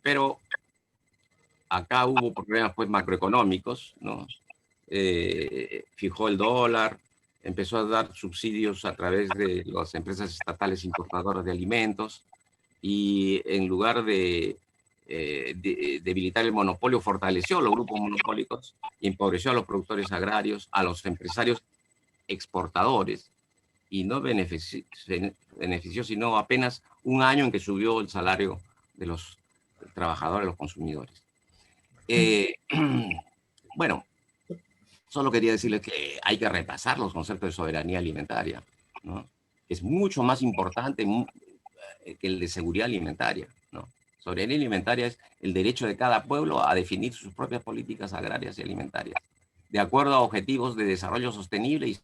Pero acá hubo problemas pues macroeconómicos, ¿no? Fijó el dólar, empezó a dar subsidios a través de las empresas estatales importadoras de alimentos, y en lugar de debilitar el monopolio, fortaleció los grupos monopólicos y empobreció a los productores agrarios, a los empresarios exportadores, y no benefició sino apenas un año en que subió el salario de los trabajadores, los consumidores. Bueno, solo quería decirles que hay que repasar los conceptos de soberanía alimentaria, ¿no? Es mucho más importante que el de seguridad alimentaria, ¿no? Soberanía alimentaria es el derecho de cada pueblo a definir sus propias políticas agrarias y alimentarias, de acuerdo a objetivos de desarrollo sostenible y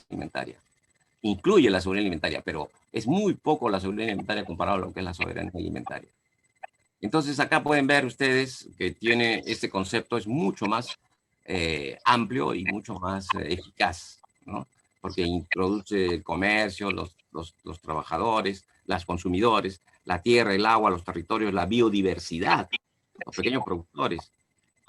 alimentaria. Incluye la soberanía alimentaria, pero es muy poco la soberanía alimentaria comparado a lo que es la soberanía alimentaria. Entonces acá pueden ver ustedes que tiene este concepto, es mucho más amplio y mucho más eficaz, ¿no? Porque introduce el comercio, los trabajadores, los consumidores, la tierra, el agua, los territorios, la biodiversidad, los pequeños productores,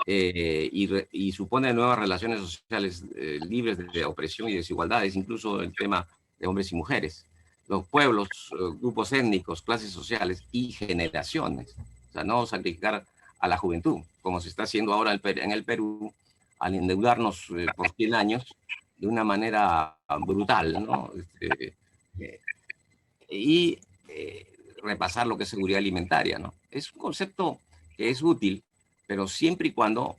y supone nuevas relaciones sociales libres de opresión y desigualdades, incluso el tema de hombres y mujeres, los pueblos, grupos étnicos, clases sociales y generaciones. O sea, no sacrificar a la juventud, como se está haciendo ahora en el Perú, al endeudarnos por 100 años de una manera brutal, ¿no? Y repasar lo que es seguridad alimentaria, ¿no? Es un concepto que es útil, pero siempre y cuando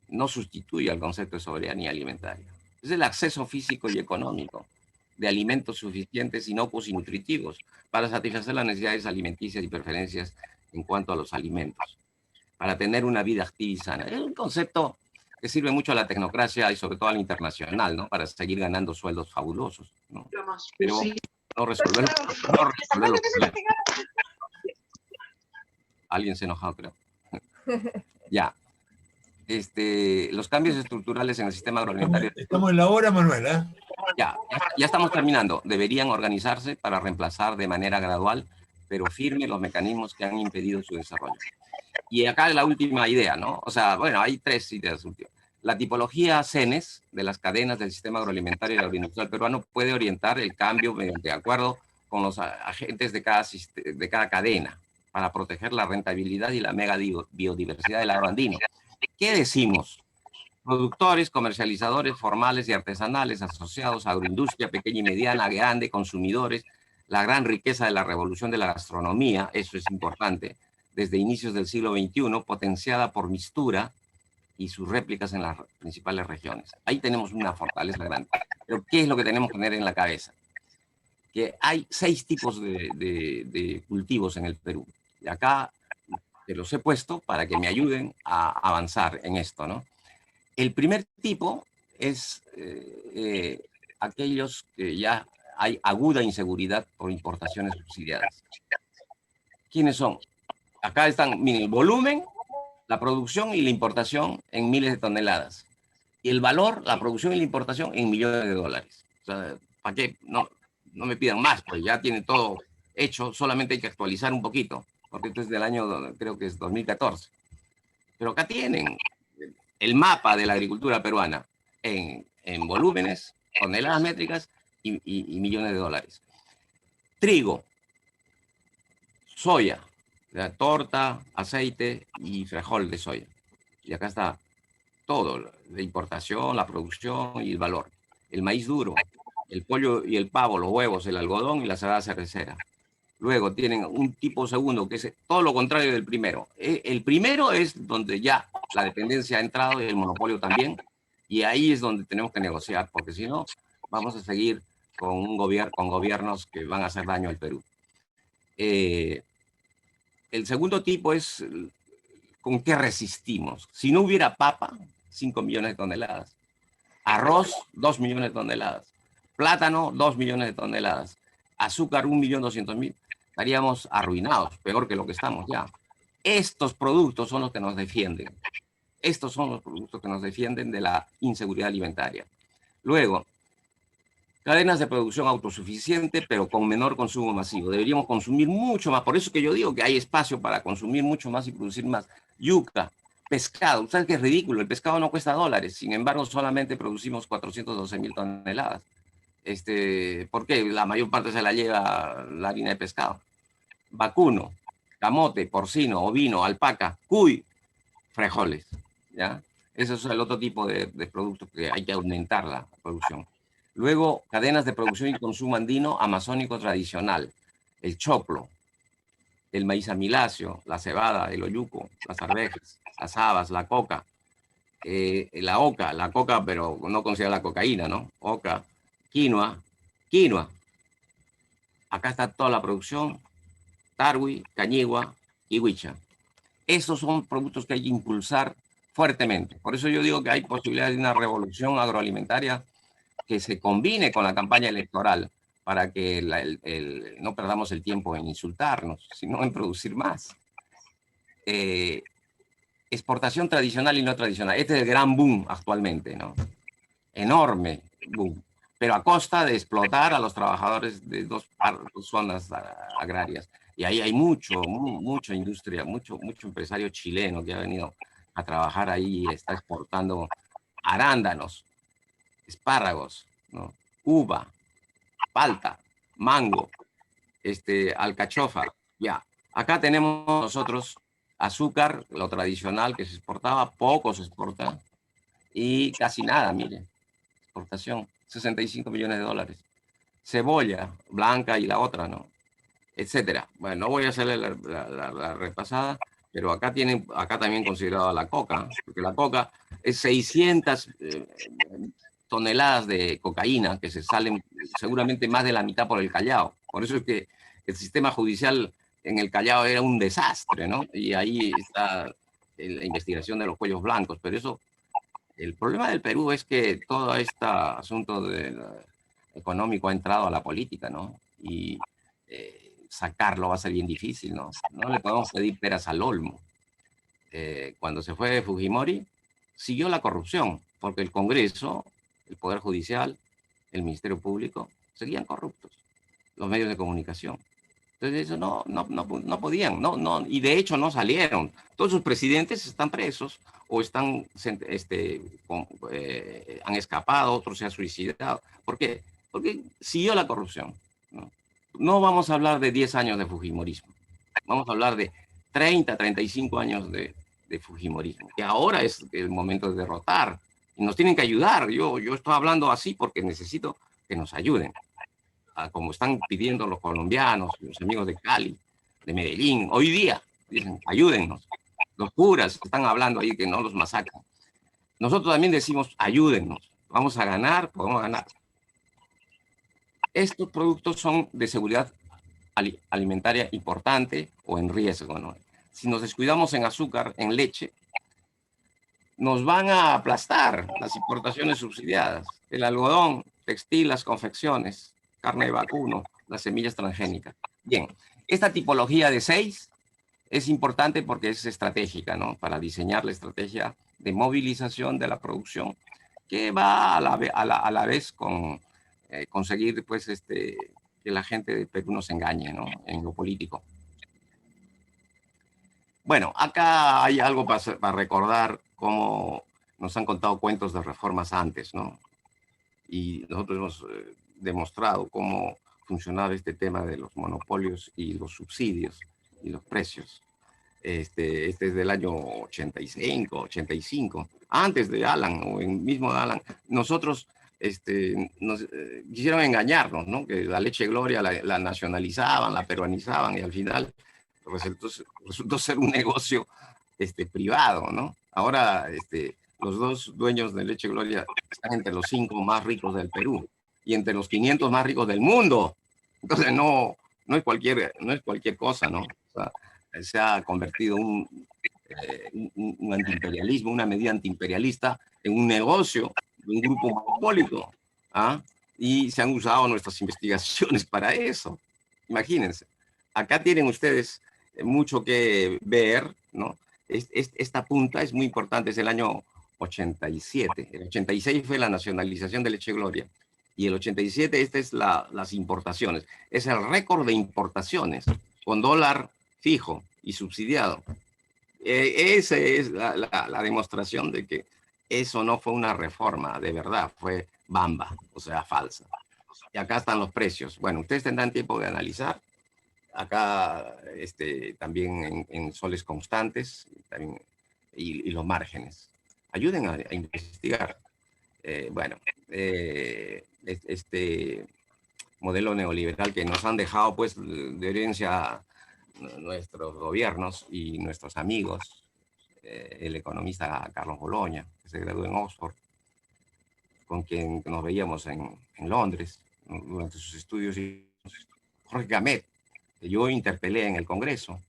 no sustituya el concepto de soberanía alimentaria. Es el acceso físico y económico de alimentos suficientes, inocuos y nutritivos para satisfacer las necesidades alimenticias y preferencias en cuanto a los alimentos, para tener una vida activa y sana. Es un concepto que sirve mucho a la tecnocracia y sobre todo a la internacional, ¿no? Para seguir ganando sueldos fabulosos, ¿no? Pero no resolver los problemas. Alguien se enojó, creo. Ya. Los cambios estructurales en el sistema agroalimentario. Estamos en la hora, Manuel, ¿eh? Ya estamos terminando. Deberían organizarse para reemplazar de manera gradual, pero firme, los mecanismos que han impedido su desarrollo. Y acá la última idea, ¿no? O sea, bueno, hay 3 ideas últimas. La tipología CENES de las cadenas del sistema agroalimentario y agroindustrial peruano puede orientar el cambio mediante acuerdo con los agentes de cada cadena para proteger la rentabilidad y la mega biodiversidad del agroandino. ¿Qué decimos? Productores, comercializadores formales y artesanales, asociados a agroindustria pequeña y mediana, grande, consumidores, la gran riqueza de la revolución de la gastronomía, eso es importante, desde inicios del siglo XXI, potenciada por Mistura y sus réplicas en las principales regiones. Ahí tenemos una fortaleza grande. Pero ¿qué es lo que tenemos que tener en la cabeza? Que hay 6 tipos de cultivos en el Perú. Y acá te los he puesto para que me ayuden a avanzar en esto, ¿no? El primer tipo es aquellos que ya hay aguda inseguridad por importaciones subsidiadas. ¿Quiénes son? Acá están, miren, el volumen, la producción y la importación en miles de toneladas. Y el valor, la producción y la importación en millones de dólares. O sea, ¿para qué? No me pidan más, pues ya tiene todo hecho, solamente hay que actualizar un poquito, porque esto es del año, creo que es 2014. Pero acá tienen el mapa de la agricultura peruana en volúmenes, toneladas métricas y millones de dólares. Trigo, soya, torta, aceite y frijol de soya. Y acá está todo, la importación, la producción y el valor. El maíz duro, el pollo y el pavo, los huevos, el algodón y la cebada cervecera. Luego tienen un tipo segundo que es todo lo contrario del primero. El primero es donde ya la dependencia ha entrado y el monopolio también. Y ahí es donde tenemos que negociar, porque si no, vamos a seguir con con gobiernos que van a hacer daño al Perú. El segundo tipo es con qué resistimos. Si no hubiera papa, 5 millones de toneladas. Arroz, 2 millones de toneladas. Plátano, 2 millones de toneladas. Azúcar, 1.200.000. Estaríamos arruinados, peor que lo que estamos ya. Estos productos son los que nos defienden. Estos son los productos que nos defienden de la inseguridad alimentaria. Luego, cadenas de producción autosuficiente, pero con menor consumo masivo. Deberíamos consumir mucho más. Por eso que yo digo que hay espacio para consumir mucho más y producir más. Yuca, pescado. Ustedes que es ridículo, el pescado no cuesta dólares. Sin embargo, solamente producimos 412.000 toneladas. ¿Por qué? La mayor parte se la lleva la harina de pescado. Vacuno, camote, porcino, ovino, alpaca, cuy, frijoles, ¿ya? Ese es el otro tipo de productos que hay que aumentar la producción. Luego, cadenas de producción y consumo andino amazónico tradicional. El choclo, el maíz amiláceo, la cebada, el oyuco, las arvejas, las habas, la coca, la coca, pero no considera la cocaína, ¿no? Oca, quinoa. Acá está toda la producción Tarwi, Cañigua y Huicha. Esos son productos que hay que impulsar fuertemente. Por eso yo digo que hay posibilidades de una revolución agroalimentaria que se combine con la campaña electoral para que no perdamos el tiempo en insultarnos, sino en producir más. Exportación tradicional y no tradicional. Este es el gran boom actualmente, ¿no? Enorme boom, pero a costa de explotar a los trabajadores de dos zonas agrarias. Y ahí hay mucha industria, mucho empresario chileno que ha venido a trabajar ahí y está exportando arándanos, espárragos, ¿no? Uva, palta, mango, alcachofa. Ya, acá tenemos nosotros azúcar, lo tradicional que se exportaba, poco se exporta y casi nada, mire, exportación, 65 millones de dólares. Cebolla blanca y la otra, ¿no? Etcétera. Bueno, no voy a hacerle la repasada, pero acá también considerado la coca, porque la coca es 600 toneladas de cocaína que se salen seguramente más de la mitad por el Callao. Por eso es que el sistema judicial en el Callao era un desastre, ¿no? Y ahí está la investigación de los cuellos blancos. Pero eso, el problema del Perú es que todo este asunto económico ha entrado a la política, ¿no? Y sacarlo va a ser bien difícil, ¿no? No le podemos pedir peras al olmo. Cuando se fue Fujimori, siguió la corrupción, porque el Congreso, el Poder Judicial, el Ministerio Público, seguían corruptos, los medios de comunicación. Entonces eso no podían, y de hecho no salieron. Todos sus presidentes están presos o han escapado, otros se han suicidado. ¿Por qué? Porque siguió la corrupción. No vamos a hablar de 10 años de Fujimorismo, vamos a hablar de 35 años de Fujimorismo, que ahora es el momento de derrotar. Y nos tienen que ayudar. Yo estoy hablando así porque necesito que nos ayuden. Como están pidiendo los colombianos, los amigos de Cali, de Medellín, hoy día, dicen, ayúdennos. Los curas están hablando ahí que no los masacran. Nosotros también decimos, ayúdennos. Vamos a ganar, podemos ganar. Estos productos son de seguridad alimentaria importante o en riesgo, ¿no? Si nos descuidamos en azúcar, en leche, nos van a aplastar las importaciones subsidiadas. El algodón, textil, las confecciones, carne de vacuno, las semillas transgénicas. Bien, esta tipología de 6 es importante porque es estratégica, ¿no? Para diseñar la estrategia de movilización de la producción que va a la vez con conseguir, pues, que la gente de Perú no se engañe, ¿no? En lo político. Bueno, acá hay algo para recordar cómo nos han contado cuentos de reformas antes, ¿no? Y nosotros hemos demostrado cómo funcionaba este tema de los monopolios y los subsidios y los precios. Este es del año 85, antes de Alan, o en mismo de Alan. Nosotros quisieron engañarnos, ¿no? Que la leche Gloria la nacionalizaban, la peruanizaban, y al final resultó ser un negocio privado, ¿no? Ahora los dos dueños de Leche Gloria están entre los 5 más ricos del Perú y entre los 500 más ricos del mundo. Entonces no es cualquier cosa, ¿no? O sea, se ha convertido un antiimperialismo, una medida antiimperialista en un negocio de un grupo monopólico, ¿ah? Y se han usado nuestras investigaciones para eso. Imagínense. Acá tienen ustedes mucho que ver, ¿no? Esta punta es muy importante, es el año 87. El 86 fue la nacionalización de Leche Gloria. Y el 87, las importaciones. Es el récord de importaciones con dólar fijo y subsidiado. Esa es la demostración de que eso no fue una reforma, de verdad, fue bamba, o sea, falsa. Y acá están los precios. Bueno, ustedes tendrán tiempo de analizar. Acá también en soles constantes también, y los márgenes. Ayuden a investigar. Este modelo neoliberal que nos han dejado, pues, de herencia nuestros gobiernos y nuestros amigos, el economista Carlos Boloña, que se graduó en Oxford, con quien nos veíamos en Londres durante sus estudios, y Jorge Gamet, que yo interpelé en el Congreso.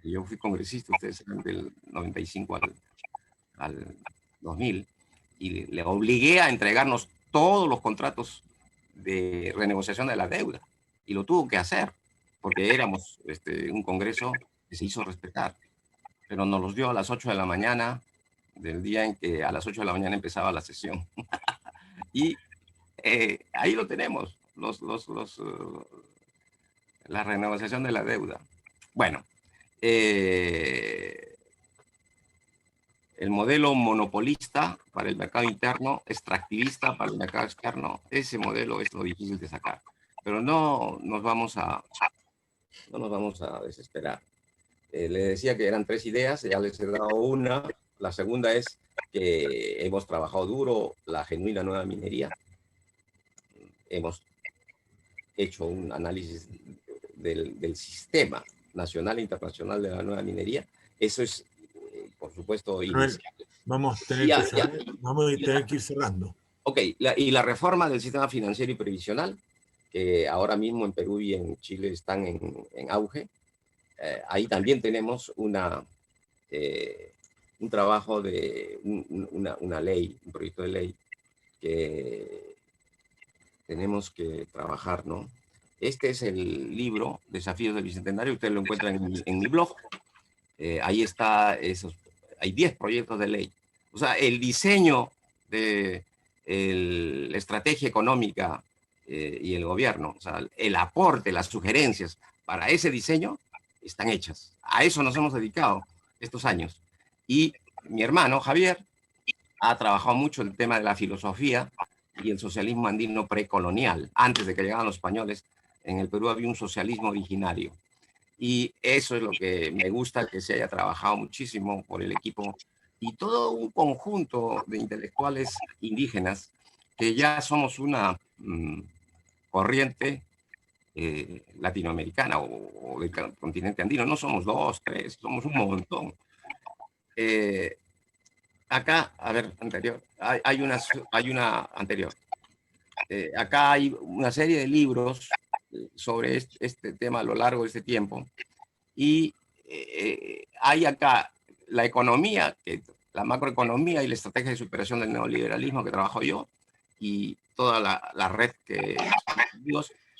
Yo fui congresista, ustedes saben, del 95 al 2000, y le obligué a entregarnos todos los contratos de renegociación de la deuda. Y lo tuvo que hacer, porque éramos un Congreso que se hizo respetar. Pero nos los dio a las 8 de la mañana, del día en que a las 8 de la mañana empezaba la sesión. Y ahí lo tenemos, la renegociación de la deuda. Bueno, el modelo monopolista para el mercado interno, extractivista para el mercado externo, ese modelo es lo difícil de sacar. Pero no nos vamos a desesperar. Le decía que eran 3 ideas, ya les he dado una. La segunda es que hemos trabajado duro la genuina nueva minería. Hemos hecho un análisis del sistema nacional e internacional de la nueva minería. Eso es, por supuesto, inicial. Vamos a tener que ir cerrando. Ok, y la reforma del sistema financiero y previsional, que ahora mismo en Perú y en Chile están en auge. Ahí también tenemos un trabajo de una ley, un proyecto de ley que tenemos que trabajar, ¿no? Este es el libro, Desafíos del Bicentenario, ustedes lo encuentran en mi blog. Ahí está, hay 10 proyectos de ley. O sea, el diseño de la estrategia económica y el gobierno, o sea, el aporte, las sugerencias para ese diseño están hechas. A eso nos hemos dedicado estos años. Y mi hermano, Javier, ha trabajado mucho el tema de la filosofía y el socialismo andino precolonial. Antes de que llegaran los españoles, en el Perú había un socialismo originario. Y eso es lo que me gusta, que se haya trabajado muchísimo por el equipo y todo un conjunto de intelectuales indígenas que ya somos una corriente latinoamericana o del continente andino. No somos 2, 3, somos un montón. Acá, a ver, anterior, hay una anterior. Acá hay una serie de libros sobre este tema a lo largo de este tiempo. Y hay acá la economía, la macroeconomía y la estrategia de superación del neoliberalismo que trabajo yo, y toda la red que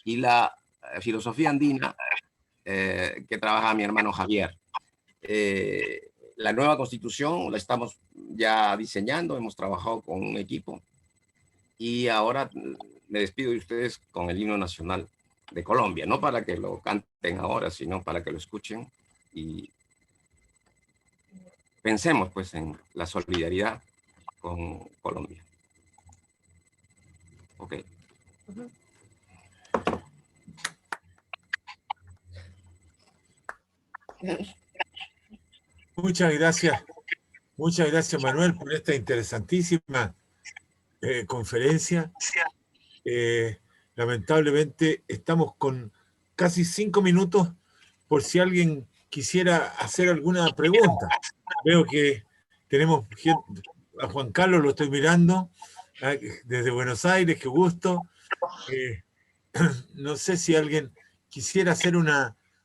y la filosofía andina que trabaja mi hermano Javier. La nueva constitución la estamos ya diseñando, hemos trabajado con un equipo y ahora me despido de ustedes con el himno nacional de Colombia, no para que lo canten ahora, sino para que lo escuchen y pensemos pues en la solidaridad con Colombia. Ok. Muchas gracias Manuel por esta interesantísima conferencia. Lamentablemente estamos con casi 5 minutos por si alguien quisiera hacer alguna pregunta. Veo que tenemos gente, a Juan Carlos lo estoy mirando desde Buenos Aires, qué gusto. No sé si alguien quisiera hacer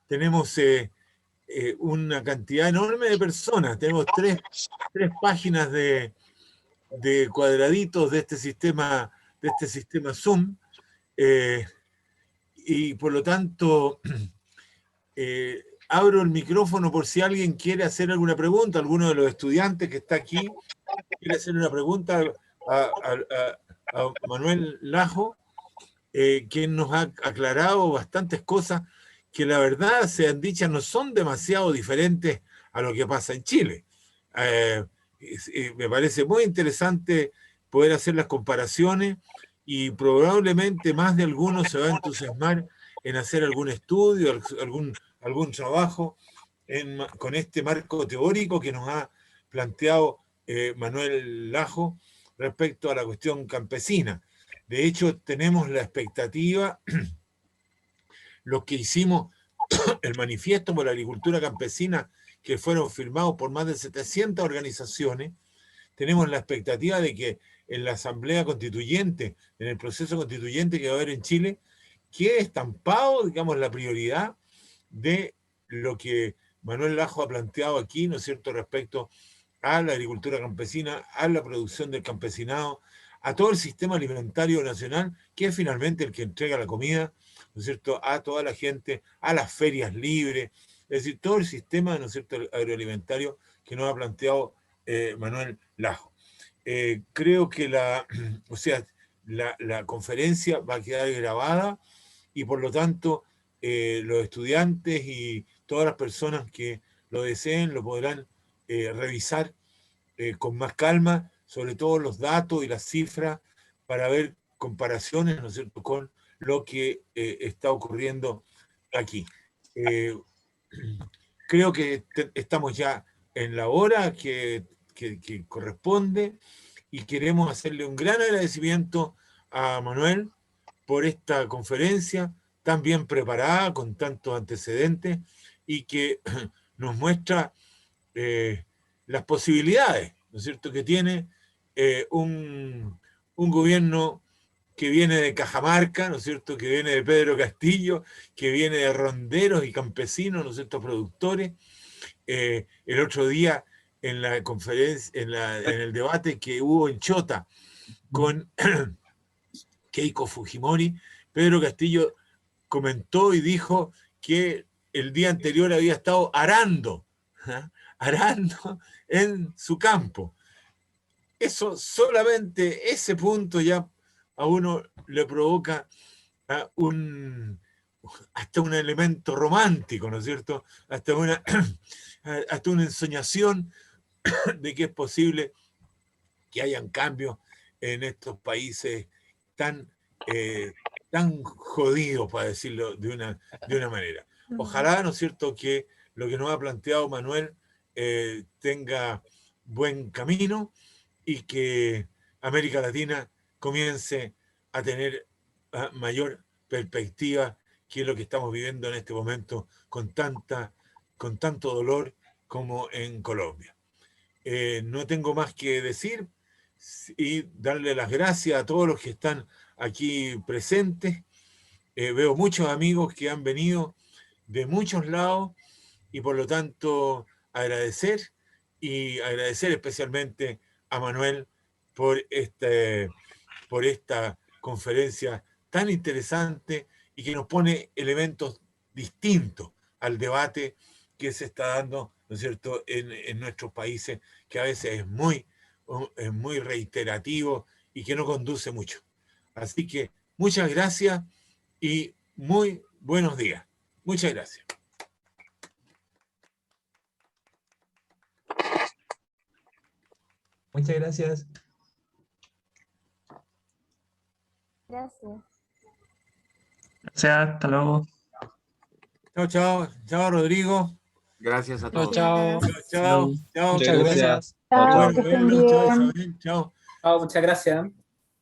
tenemos una cantidad enorme de personas, tenemos tres páginas de cuadraditos de este sistema Zoom, y por lo tanto abro el micrófono por si alguien quiere hacer alguna pregunta, alguno de los estudiantes que está aquí quiere hacer una pregunta a Manuel Lajo, quien nos ha aclarado bastantes cosas que la verdad, sean dichas, no son demasiado diferentes a lo que pasa en Chile. Me parece muy interesante poder hacer las comparaciones y probablemente más de alguno se va a entusiasmar en hacer algún estudio, algún trabajo con este marco teórico que nos ha planteado Manuel Lajo respecto a la cuestión campesina. De hecho, tenemos la expectativa, los que hicimos el manifiesto por la agricultura campesina, que fueron firmados por más de 700 organizaciones, tenemos la expectativa de que en la Asamblea Constituyente, en el proceso constituyente que va a haber en Chile, quede estampado, digamos, la prioridad de lo que Manuel Lajo ha planteado aquí, ¿no es cierto?, respecto a la agricultura campesina, a la producción del campesinado, a todo el sistema alimentario nacional, que es finalmente el que entrega la comida, ¿no es cierto?, a toda la gente, a las ferias libres, es decir, todo el sistema, ¿no es cierto?, agroalimentario que nos ha planteado Manuel Lajo. Creo que o sea, la conferencia va a quedar grabada y por lo tanto los estudiantes y todas las personas que lo deseen lo podrán revisar con más calma, sobre todo los datos y las cifras, para ver comparaciones, ¿no es cierto?, con lo que está ocurriendo aquí. Eh, Creo que estamos ya en la hora que corresponde y queremos hacerle un gran agradecimiento a Manuel por esta conferencia tan bien preparada, con tantos antecedentes y que nos muestra las posibilidades, ¿no es cierto?, que tiene un gobierno que viene de Cajamarca, ¿no es cierto?, que viene de Pedro Castillo, que viene de ronderos y campesinos, ¿no es cierto?, productores. El otro día en la conferencia, en el debate que hubo en Chota con Keiko Fujimori, Pedro Castillo comentó y dijo que el día anterior había estado arando, ¿eh? Arando en su campo. Eso, solamente ese punto ya a uno le provoca hasta un elemento romántico, ¿no es cierto? Hasta una ensoñación de que es posible que hayan cambios en estos países tan, tan jodidos, para decirlo de una manera. Ojalá, ¿no es cierto?, que lo que nos ha planteado Manuel tenga buen camino y que América Latina comience a tener mayor perspectiva que es lo que estamos viviendo en este momento con tanto dolor como en Colombia. No tengo más que decir y darle las gracias a todos los que están aquí presentes. Veo muchos amigos que han venido de muchos lados y por lo tanto agradecer y agradecer especialmente a Manuel por esta conferencia tan interesante y que nos pone elementos distintos al debate que se está dando, ¿no es cierto?, en nuestros países, que a veces es muy reiterativo y que no conduce mucho. Así que muchas gracias y muy buenos días. Muchas gracias. Muchas gracias. Gracias. Gracias, hasta luego. Chao, chao. Chao, Rodrigo. Gracias a Chao, todos. chao. Chao, chao. Muchas gracias. Chao, Chao, chao. que estén Verlo. Chao, bien. Isabel. Chao, Chao, muchas gracias.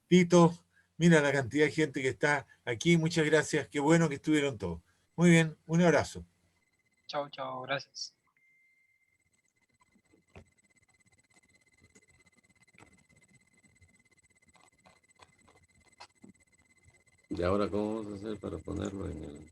Tito. Mira la cantidad de gente que está aquí. Muchas gracias. Qué bueno que estuvieron todos. Muy bien. Un abrazo. Chao, chao, gracias. ¿Y ahora cómo vamos a hacer para ponerlo en el...